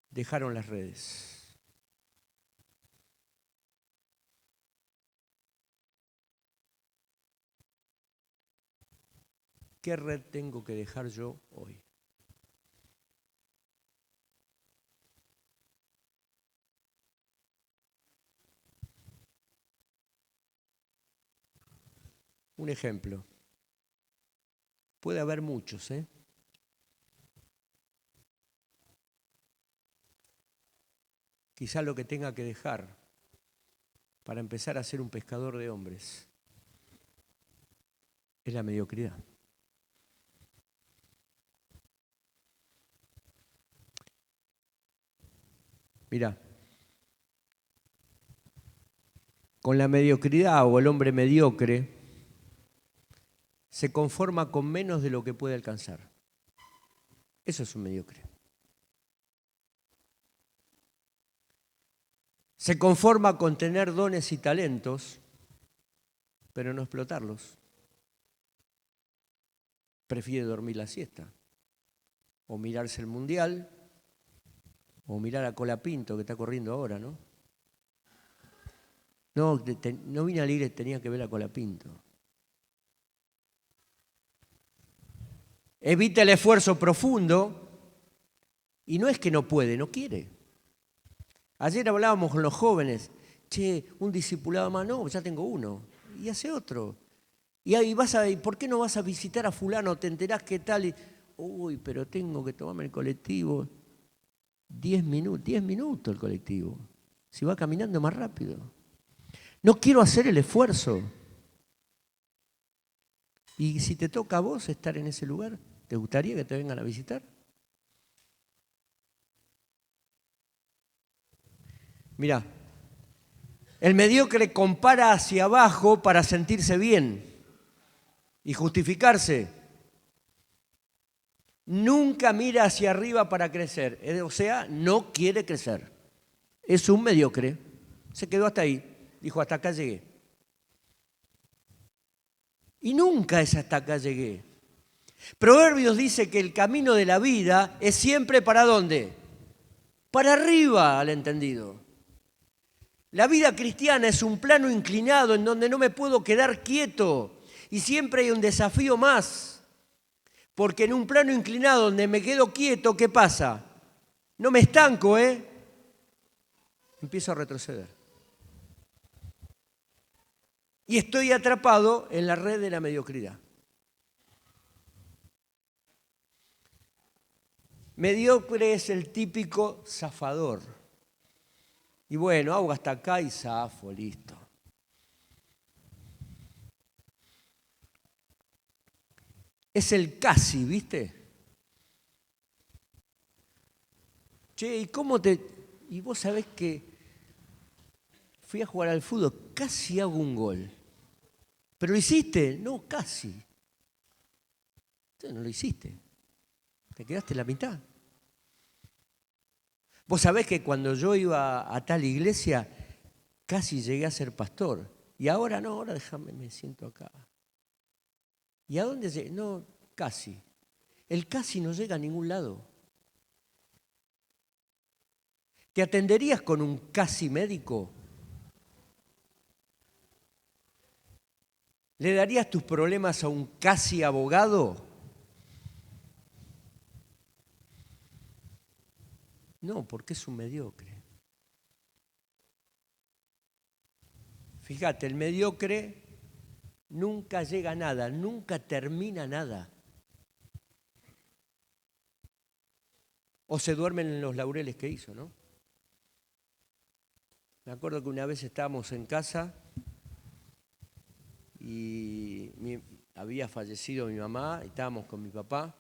dejaron las redes. ¿Qué red tengo que dejar yo hoy? Un ejemplo. Puede haber muchos, ¿eh? Quizá lo que tenga que dejar para empezar a ser un pescador de hombres es la mediocridad. Mirá, con la mediocridad o el hombre mediocre se conforma con menos de lo que puede alcanzar. Eso es un mediocre. Se conforma con tener dones y talentos, pero no explotarlos. Prefiere dormir la siesta, o mirarse el mundial, o mirar a Colapinto que está corriendo ahora, ¿no? No vine a la iglesia, tenía que ver a Colapinto. Evita el esfuerzo profundo y no es que no puede, no quiere. Ayer hablábamos con los jóvenes, che, un discipulado más, no, ya tengo uno, y hace otro. Y ahí ¿por qué no vas a visitar a fulano? ¿Te enterás qué tal? Uy, pero tengo que tomarme el colectivo. 10 minutos el colectivo. Si va caminando más rápido. No quiero hacer el esfuerzo. Y si te toca a vos estar en ese lugar, ¿te gustaría que te vengan a visitar? Mirá, el mediocre compara hacia abajo para sentirse bien y justificarse. Nunca mira hacia arriba para crecer, o sea, no quiere crecer. Es un mediocre. Se quedó hasta ahí, dijo, hasta acá llegué. Y nunca es hasta acá llegué. Proverbios dice que el camino de la vida es siempre ¿para dónde? Para arriba, al entendido. La vida cristiana es un plano inclinado en donde no me puedo quedar quieto y siempre hay un desafío más. Porque en un plano inclinado donde me quedo quieto, ¿qué pasa? No me estanco, empiezo a retroceder. Y estoy atrapado en la red de la mediocridad. Mediocre es el típico zafador. Y bueno, hago hasta acá y zafo, listo. Es el casi, ¿viste? Che, ¿y vos sabés que fui a jugar al fútbol, casi hago un gol? ¿Pero lo hiciste? No, casi. Entonces no lo hiciste. Te quedaste en la mitad. Vos sabés que cuando yo iba a tal iglesia, casi llegué a ser pastor. Y ahora no, ahora déjame, me siento acá. ¿Y a dónde llegué? No, casi. El casi no llega a ningún lado. ¿Te atenderías con un casi médico? ¿Le darías tus problemas a un casi abogado? No, porque es un mediocre. Fíjate, el mediocre nunca llega a nada, nunca termina nada. O se duermen en los laureles que hizo, ¿no? Me acuerdo que una vez estábamos en casa y había fallecido mi mamá y estábamos con mi papá.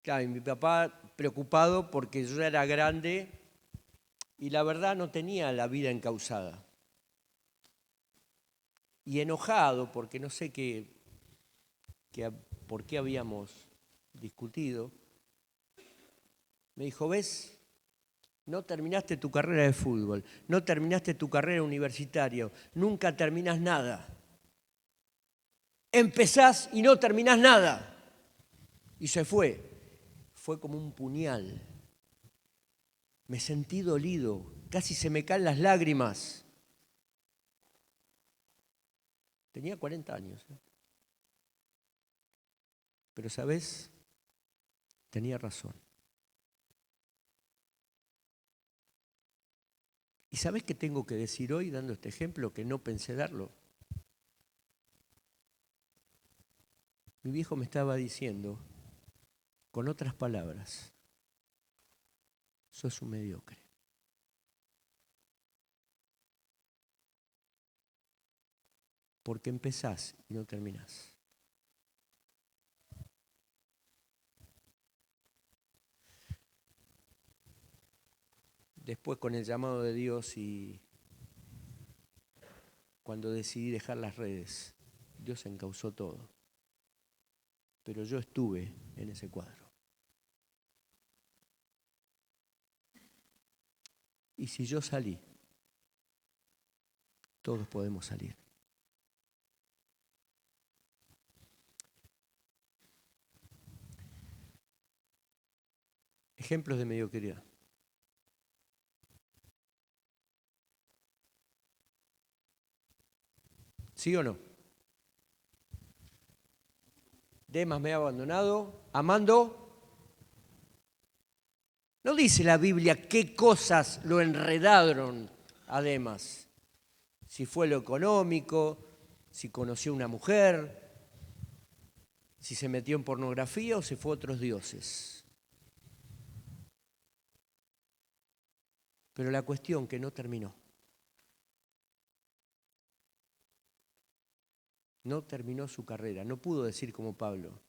Claro, y mi papá preocupado porque yo ya era grande y la verdad no tenía la vida encauzada. Y enojado porque no sé por qué habíamos discutido, me dijo, ¿ves? No terminaste tu carrera de fútbol, no terminaste tu carrera universitaria, nunca terminás nada. Empezás y no terminás nada. Y se fue. Fue como un puñal. Me sentí dolido, casi se me caen las lágrimas. Tenía 40 años. Pero, ¿sabes? Tenía razón. ¿Y sabes qué tengo que decir hoy dando este ejemplo que no pensé darlo? Mi viejo me estaba diciendo, con otras palabras, sos un mediocre. Porque empezás y no terminás. Después, con el llamado de Dios y cuando decidí dejar las redes, Dios encauzó todo. Pero yo estuve en ese cuadro. Y si yo salí, todos podemos salir. Ejemplos de mediocridad. ¿Sí o no? Demas me ha abandonado, amando. No dice la Biblia qué cosas lo enredaron a Demas. Si fue lo económico, si conoció una mujer, si se metió en pornografía o si fue a otros dioses. Pero la cuestión que no terminó. No terminó su carrera. No pudo decir como Pablo,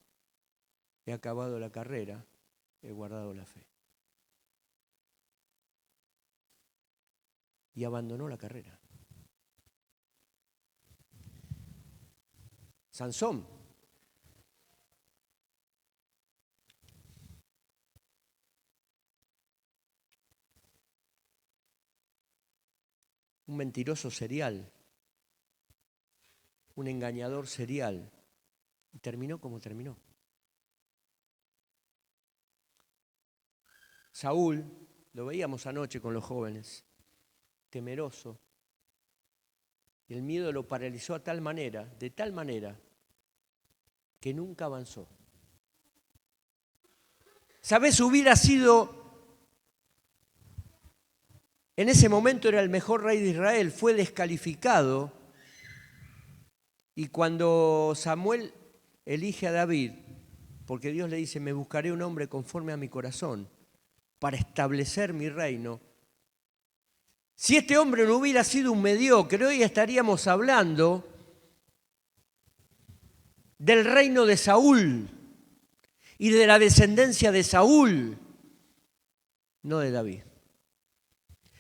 he acabado la carrera, he guardado la fe. Y abandonó la carrera. Sansón. Un mentiroso serial. Un engañador serial. Y terminó como terminó. Saúl, lo veíamos anoche con los jóvenes, temeroso. Y el miedo lo paralizó de tal manera, que nunca avanzó. ¿Sabés? Hubiera sido, en ese momento era el mejor rey de Israel, fue descalificado. Y cuando Samuel elige a David, porque Dios le dice, me buscaré un hombre conforme a mi corazón, para establecer mi reino. Si este hombre no hubiera sido un mediocre, hoy estaríamos hablando del reino de Saúl y de la descendencia de Saúl, no de David.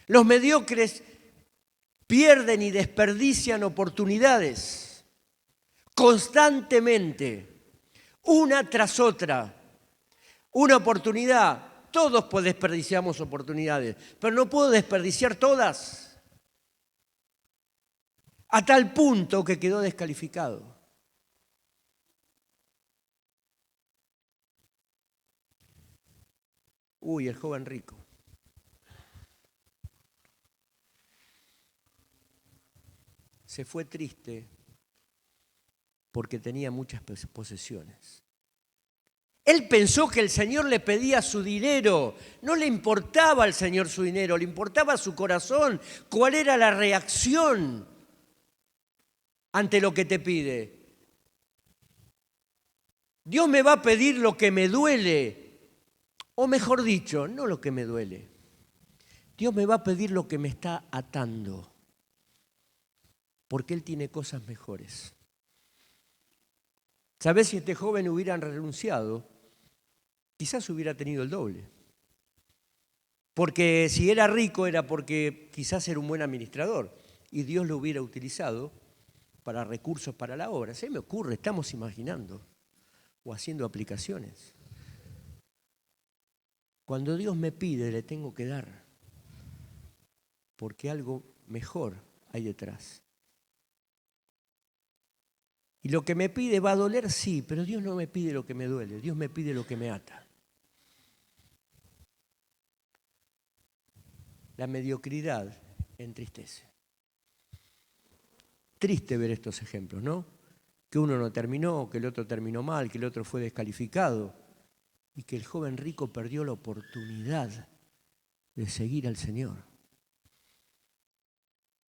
Los mediocres pierden y desperdician oportunidades constantemente, una tras otra. Una oportunidad Todos desperdiciamos oportunidades, pero no puedo desperdiciar todas. A tal punto que quedó descalificado. Uy, el joven rico. Se fue triste porque tenía muchas posesiones. Él pensó que el Señor le pedía su dinero. No le importaba al Señor su dinero, le importaba su corazón. ¿Cuál era la reacción ante lo que te pide? Dios me va a pedir lo que me duele, o mejor dicho, no lo que me duele. Dios me va a pedir lo que me está atando, porque Él tiene cosas mejores. ¿Sabés? Si este joven hubiera renunciado, quizás hubiera tenido el doble. Porque si era rico era porque quizás era un buen administrador y Dios lo hubiera utilizado para recursos para la obra. Se me ocurre, estamos imaginando o haciendo aplicaciones. Cuando Dios me pide, le tengo que dar, porque algo mejor hay detrás. Y lo que me pide va a doler, sí, pero Dios no me pide lo que me duele, Dios me pide lo que me ata. La mediocridad entristece. Triste ver estos ejemplos, ¿no? Que uno no terminó, que el otro terminó mal, que el otro fue descalificado y que el joven rico perdió la oportunidad de seguir al Señor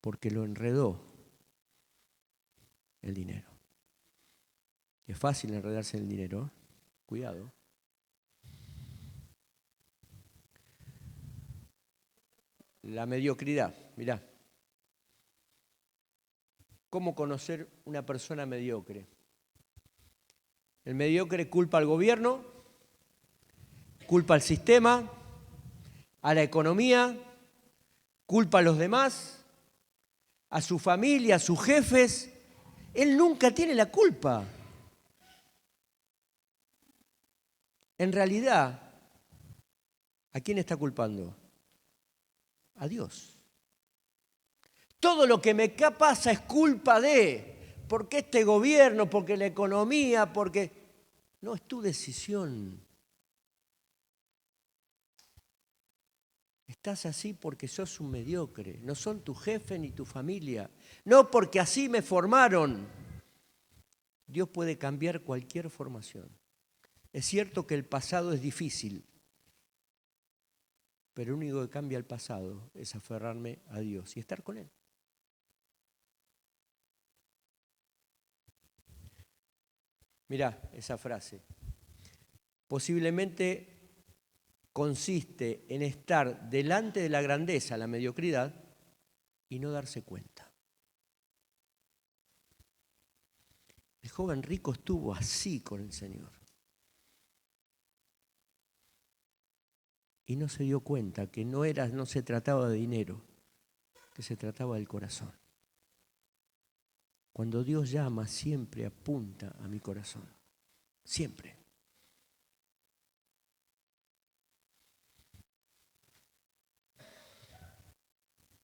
porque lo enredó el dinero. Y es fácil enredarse en el dinero, ¿eh? Cuidado. La mediocridad, mirá. ¿Cómo conocer una persona mediocre? El mediocre culpa al gobierno, culpa al sistema, a la economía, culpa a los demás, a su familia, a sus jefes. Él nunca tiene la culpa. En realidad, ¿a quién está culpando? A Dios. Todo lo que me pasa es culpa de, porque este gobierno, porque la economía, porque... No, es tu decisión. Estás así porque sos un mediocre, no son tu jefe ni tu familia, no porque así me formaron. Dios puede cambiar cualquier formación. Es cierto que el pasado es difícil, pero lo único que cambia el pasado es aferrarme a Dios y estar con Él. Mirá esa frase. Posiblemente consiste en estar delante de la grandeza, la mediocridad, y no darse cuenta. El joven rico estuvo así con el Señor. Y no se dio cuenta que no se trataba de dinero, que se trataba del corazón. Cuando Dios llama, siempre apunta a mi corazón. Siempre.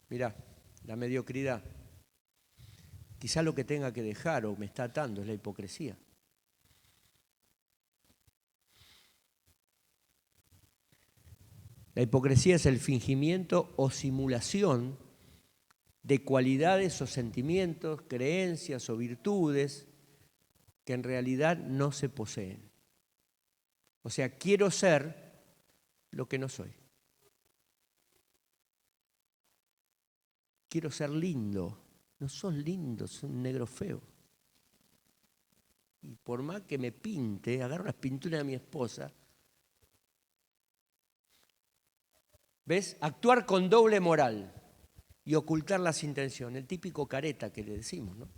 Mirá, la mediocridad. Quizá lo que tenga que dejar o me está atando es la hipocresía. La hipocresía es el fingimiento o simulación de cualidades o sentimientos, creencias o virtudes que en realidad no se poseen. O sea, quiero ser lo que no soy. Quiero ser lindo. No sos lindo, sos un negro feo. Y por más que me pinte, agarro las pinturas de mi esposa. ¿Ves? Actuar con doble moral y ocultar las intenciones. El típico careta que le decimos, ¿no?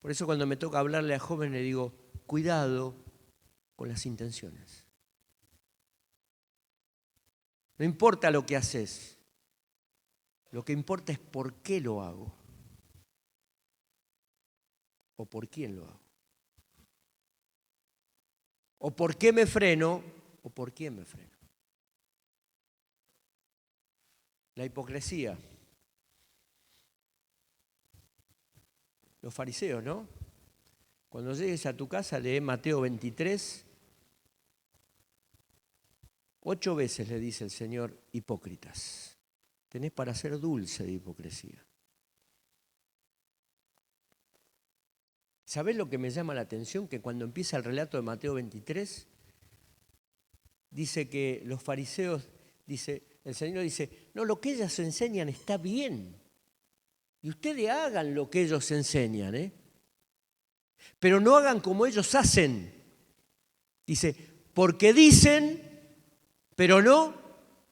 Por eso cuando me toca hablarle a jóvenes le digo, cuidado con las intenciones. No importa lo que haces, lo que importa es por qué lo hago o por quién lo hago. O por qué me freno o por quién me freno. La hipocresía. Los fariseos, ¿no? Cuando llegues a tu casa, lee Mateo 23. 8 veces le dice el Señor, hipócritas. Tenés para ser dulce de hipocresía. ¿Sabés lo que me llama la atención? Que cuando empieza el relato de Mateo 23, dice que los fariseos, el Señor dice, no, lo que ellos enseñan está bien. Y ustedes hagan lo que ellos enseñan, pero no hagan como ellos hacen. Dice, porque dicen, pero no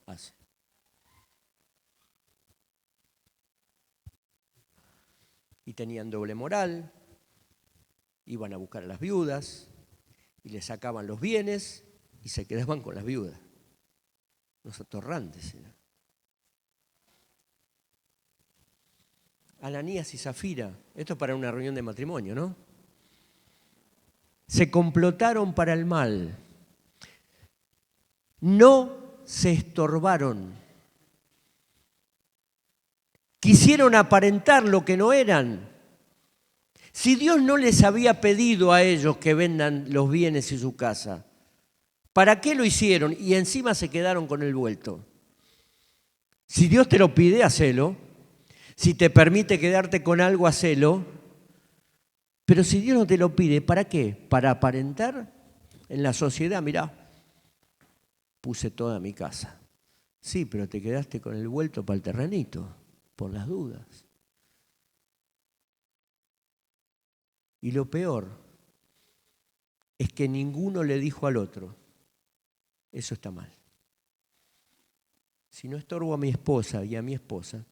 hacen. Y tenían doble moral, iban a buscar a las viudas y les sacaban los bienes y se quedaban con las viudas. Los atorrantes eran. Ananías y Zafira, esto es para una reunión de matrimonio, ¿no? Se complotaron para el mal. No se estorbaron. Quisieron aparentar lo que no eran. Si Dios no les había pedido a ellos que vendan los bienes y su casa, ¿para qué lo hicieron? Y encima se quedaron con el vuelto. Si Dios te lo pide, hacelo. Si te permite quedarte con algo, hacelo. Pero si Dios no te lo pide, ¿para qué? Para aparentar en la sociedad, mirá, puse toda mi casa. Sí, pero te quedaste con el vuelto para el terrenito, por las dudas. Y lo peor es que ninguno le dijo al otro, eso está mal. Si no estorbo a mi esposa y a mi esposa,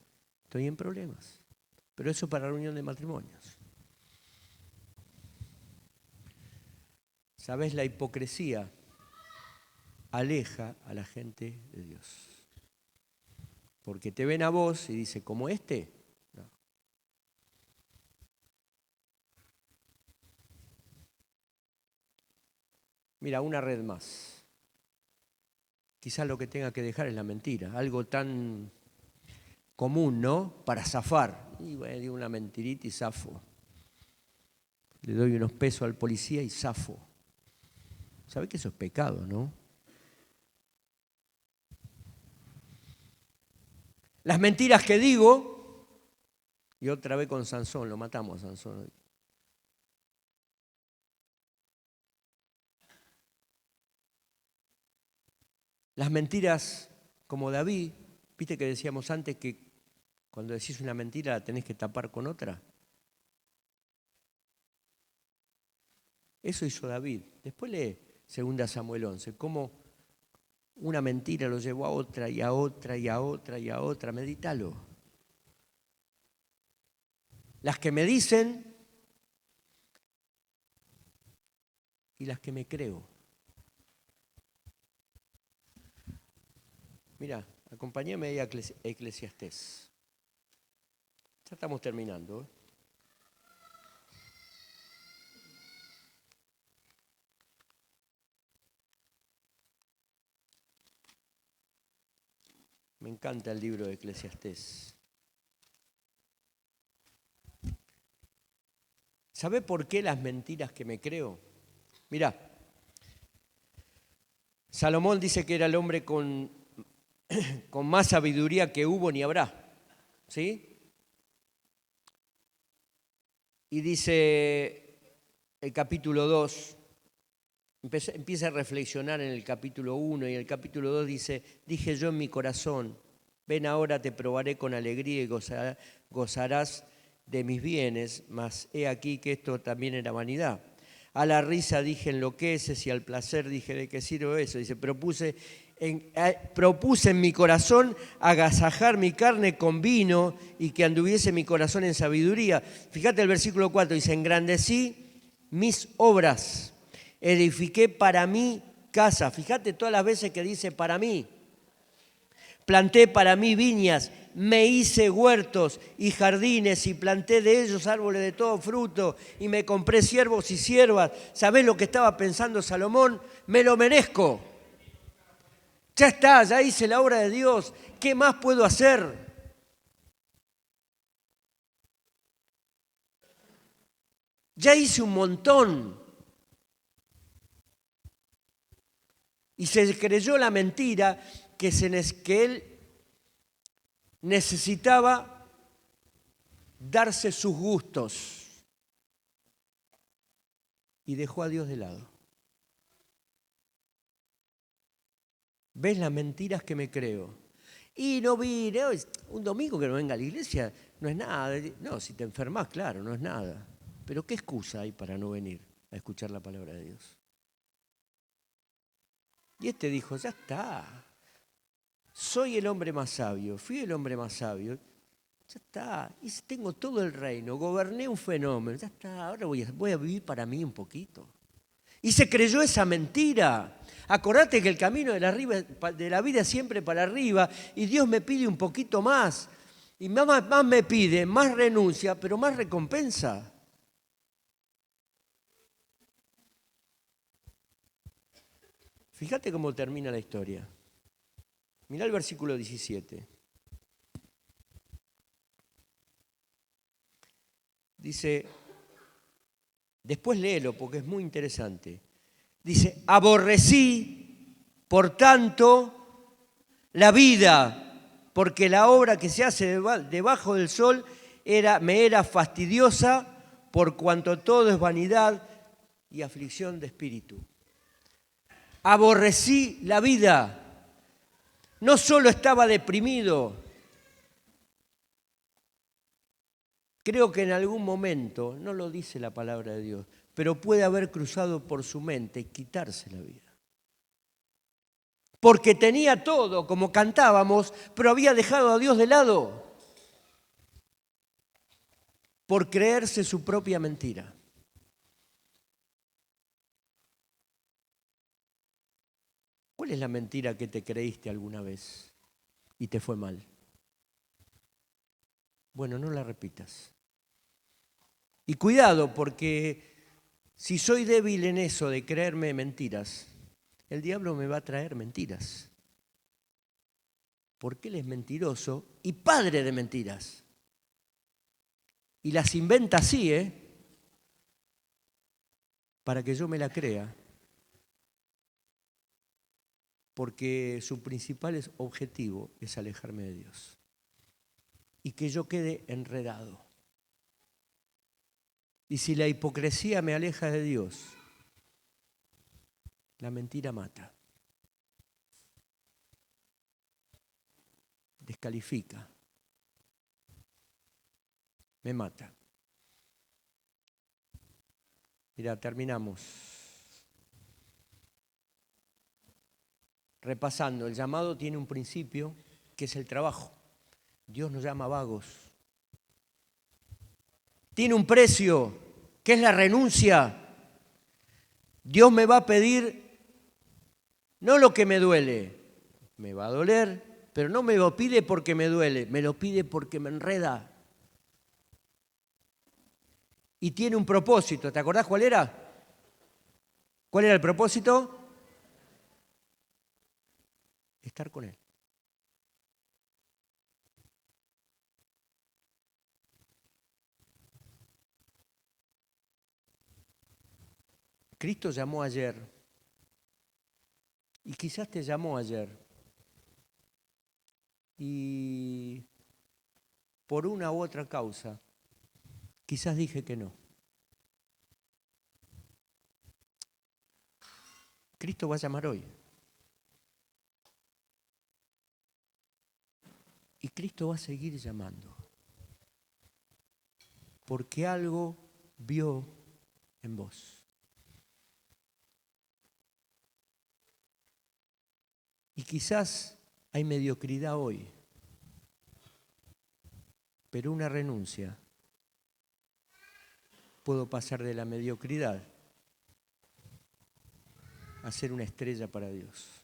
estoy en problemas. Pero eso para reunión de matrimonios. ¿Sabes? La hipocresía aleja a la gente de Dios. Porque te ven a vos y dice, ¿como este? No. Mira, una red más. Quizás lo que tenga que dejar es la mentira. Algo tan común, ¿no? Para zafar. Y bueno, digo una mentirita y zafo. Le doy unos pesos al policía y zafo. ¿Sabe que eso es pecado, no? Las mentiras que digo, y otra vez con Sansón, lo matamos a Sansón hoy. Las mentiras como David, viste que decíamos antes que cuando decís una mentira la tenés que tapar con otra. Eso hizo David. Después lee 2 Samuel 11, cómo una mentira lo llevó a otra y a otra y a otra y a otra. Medítalo. Las que me dicen y las que me creo. Mira, acompáñame ahí a Eclesiastés. Ya estamos terminando. Me encanta el libro de Eclesiastés. ¿Sabe por qué las mentiras que me creo? Mirá, Salomón dice que era el hombre con más sabiduría que hubo ni habrá. ¿Sí? Y dice el capítulo 2, empieza a reflexionar en el capítulo 1 y el capítulo 2 dice, dije yo en mi corazón, ven ahora te probaré con alegría y gozarás de mis bienes, mas he aquí que esto también era vanidad. A la risa dije enloqueces y al placer dije de qué sirve eso. Dice, propuse en mi corazón agasajar mi carne con vino y que anduviese mi corazón en sabiduría. Fíjate el versículo 4, dice, engrandecí mis obras, edifiqué para mí casa. Fíjate todas las veces que dice para mí. Planté para mí viñas, me hice huertos y jardines y planté de ellos árboles de todo fruto y me compré siervos y siervas. ¿Sabés lo que estaba pensando Salomón? Me lo merezco. Ya está, ya hice la obra de Dios. ¿Qué más puedo hacer? Ya hice un montón. Y se creyó la mentira que él necesitaba darse sus gustos. Y dejó a Dios de lado. ¿Ves las mentiras que me creo? Y no vine, un domingo que no venga a la iglesia no es nada. No, si te enfermas, claro, no es nada. Pero ¿qué excusa hay para no venir a escuchar la palabra de Dios? Y este dijo, ya está. Soy el hombre más sabio, fui el hombre más sabio. Ya está, y tengo todo el reino, goberné un fenómeno. Ya está, ahora voy a vivir para mí un poquito. Y se creyó esa mentira. Acordate que el camino de la vida es siempre para arriba y Dios me pide un poquito más. Y más me pide, más renuncia, pero más recompensa. Fíjate cómo termina la historia. Mirá el versículo 17. Dice, después léelo porque es muy interesante. Dice, aborrecí, por tanto, la vida, porque la obra que se hace debajo del sol me era fastidiosa, por cuanto todo es vanidad y aflicción de espíritu. Aborrecí la vida. No solo estaba deprimido, creo que en algún momento, no lo dice la palabra de Dios, pero puede haber cruzado por su mente quitarse la vida. Porque tenía todo, como cantábamos, pero había dejado a Dios de lado por creerse su propia mentira. ¿Cuál es la mentira que te creíste alguna vez y te fue mal? Bueno, no la repitas. Y cuidado, porque si soy débil en eso de creerme mentiras, el diablo me va a traer mentiras. Porque él es mentiroso y padre de mentiras. Y las inventa así, para que yo me la crea. Porque su principal objetivo es alejarme de Dios. Y que yo quede enredado. Y si la hipocresía me aleja de Dios, la mentira mata. Descalifica. Me mata. Mira, terminamos. Repasando, el llamado tiene un principio que es el trabajo. Dios nos llama vagos. Tiene un precio que es la renuncia. Dios me va a pedir no lo que me duele, me va a doler, pero no me lo pide porque me duele, me lo pide porque me enreda. Y tiene un propósito, ¿te acordás cuál era? ¿Cuál era el propósito? Estar con Él. Cristo llamó ayer, y quizás te llamó ayer, y por una u otra causa, quizás dije que no. Cristo va a llamar hoy. Y Cristo va a seguir llamando. Porque algo vio en vos. Y quizás hay mediocridad hoy, pero una renuncia. Puedo pasar de la mediocridad a ser una estrella para Dios.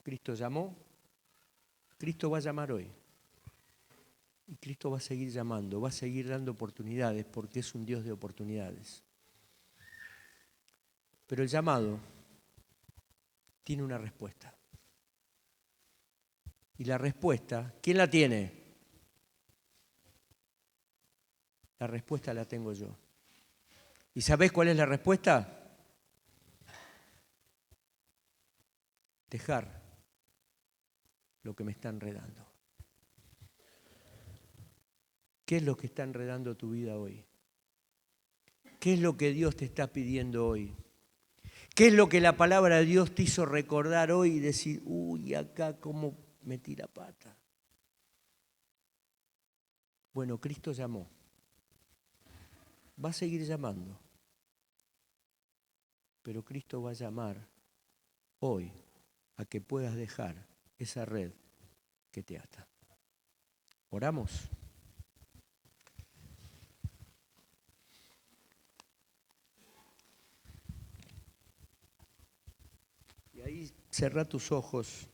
Cristo llamó, Cristo va a llamar hoy. Y Cristo va a seguir llamando, va a seguir dando oportunidades porque es un Dios de oportunidades. Pero el llamado tiene una respuesta. Y la respuesta, ¿quién la tiene? La respuesta la tengo yo. ¿Y sabés cuál es la respuesta? Dejar lo que me está enredando. ¿Qué es lo que está enredando tu vida hoy? ¿Qué es lo que Dios te está pidiendo hoy? ¿Qué es lo que la palabra de Dios te hizo recordar hoy y decir, uy, acá cómo metí la pata? Bueno, Cristo llamó. Va a seguir llamando. Pero Cristo va a llamar hoy a que puedas dejar esa red que te ata. ¿Oramos? Y ahí cerrá tus ojos,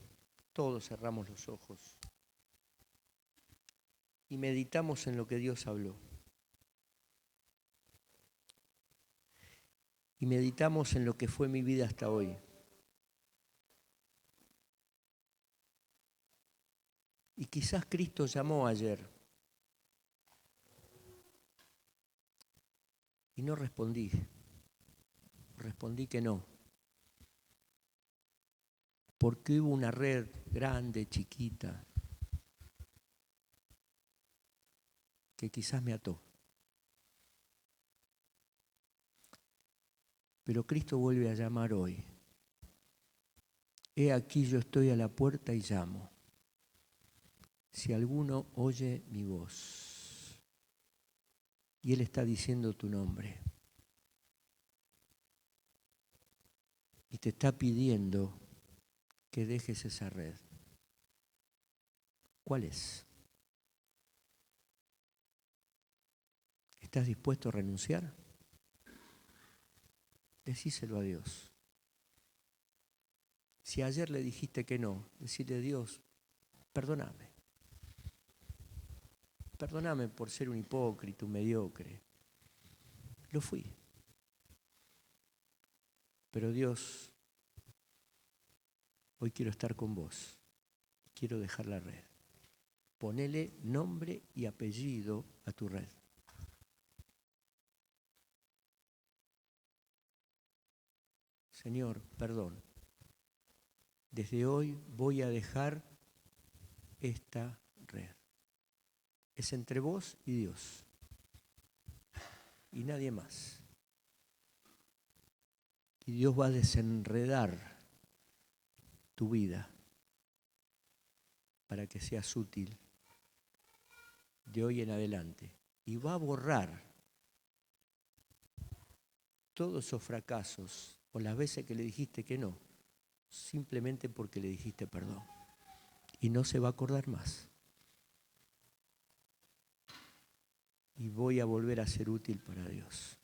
todos cerramos los ojos. Y meditamos en lo que Dios habló. Y meditamos en lo que fue mi vida hasta hoy. Y quizás Cristo llamó ayer. Y no respondí. Respondí que no. Porque hubo una red grande, chiquita, que quizás me ató. Pero Cristo vuelve a llamar hoy. He aquí yo estoy a la puerta y llamo. Si alguno oye mi voz, y Él está diciendo tu nombre, y te está pidiendo que dejes esa red, ¿cuál es? ¿Estás dispuesto a renunciar? Decíselo a Dios. Si ayer le dijiste que no, decirle a Dios, perdóname. Perdóname por ser un hipócrita, un mediocre. Lo fui. Pero Dios, hoy quiero estar con vos. Quiero dejar la red. Ponele nombre y apellido a tu red. Señor, perdón. Desde hoy voy a dejar esta red. Es entre vos y Dios. Y nadie más. Y Dios va a desenredar tu vida para que seas útil de hoy en adelante. Y va a borrar todos esos fracasos o las veces que le dijiste que no, simplemente porque le dijiste perdón. Y no se va a acordar más. Y voy a volver a ser útil para Dios.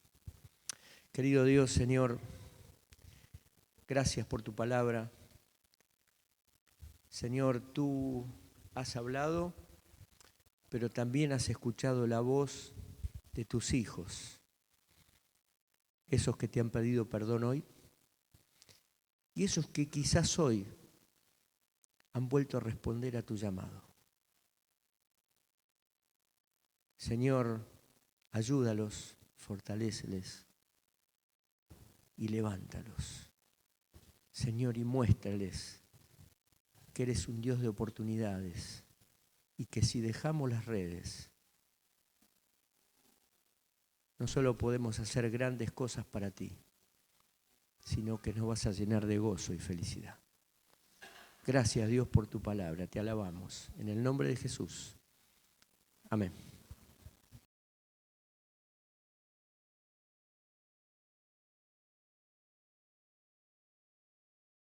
Querido Dios, Señor, gracias por tu palabra. Señor, tú has hablado, pero también has escuchado la voz de tus hijos, esos que te han pedido perdón hoy, y esos que quizás hoy han vuelto a responder a tu llamado. Señor, ayúdalos, fortaléceles y levántalos. Señor, y muéstrales que eres un Dios de oportunidades y que si dejamos las redes, no solo podemos hacer grandes cosas para ti, sino que nos vas a llenar de gozo y felicidad. Gracias, Dios, por tu palabra. Te alabamos. En el nombre de Jesús. Amén.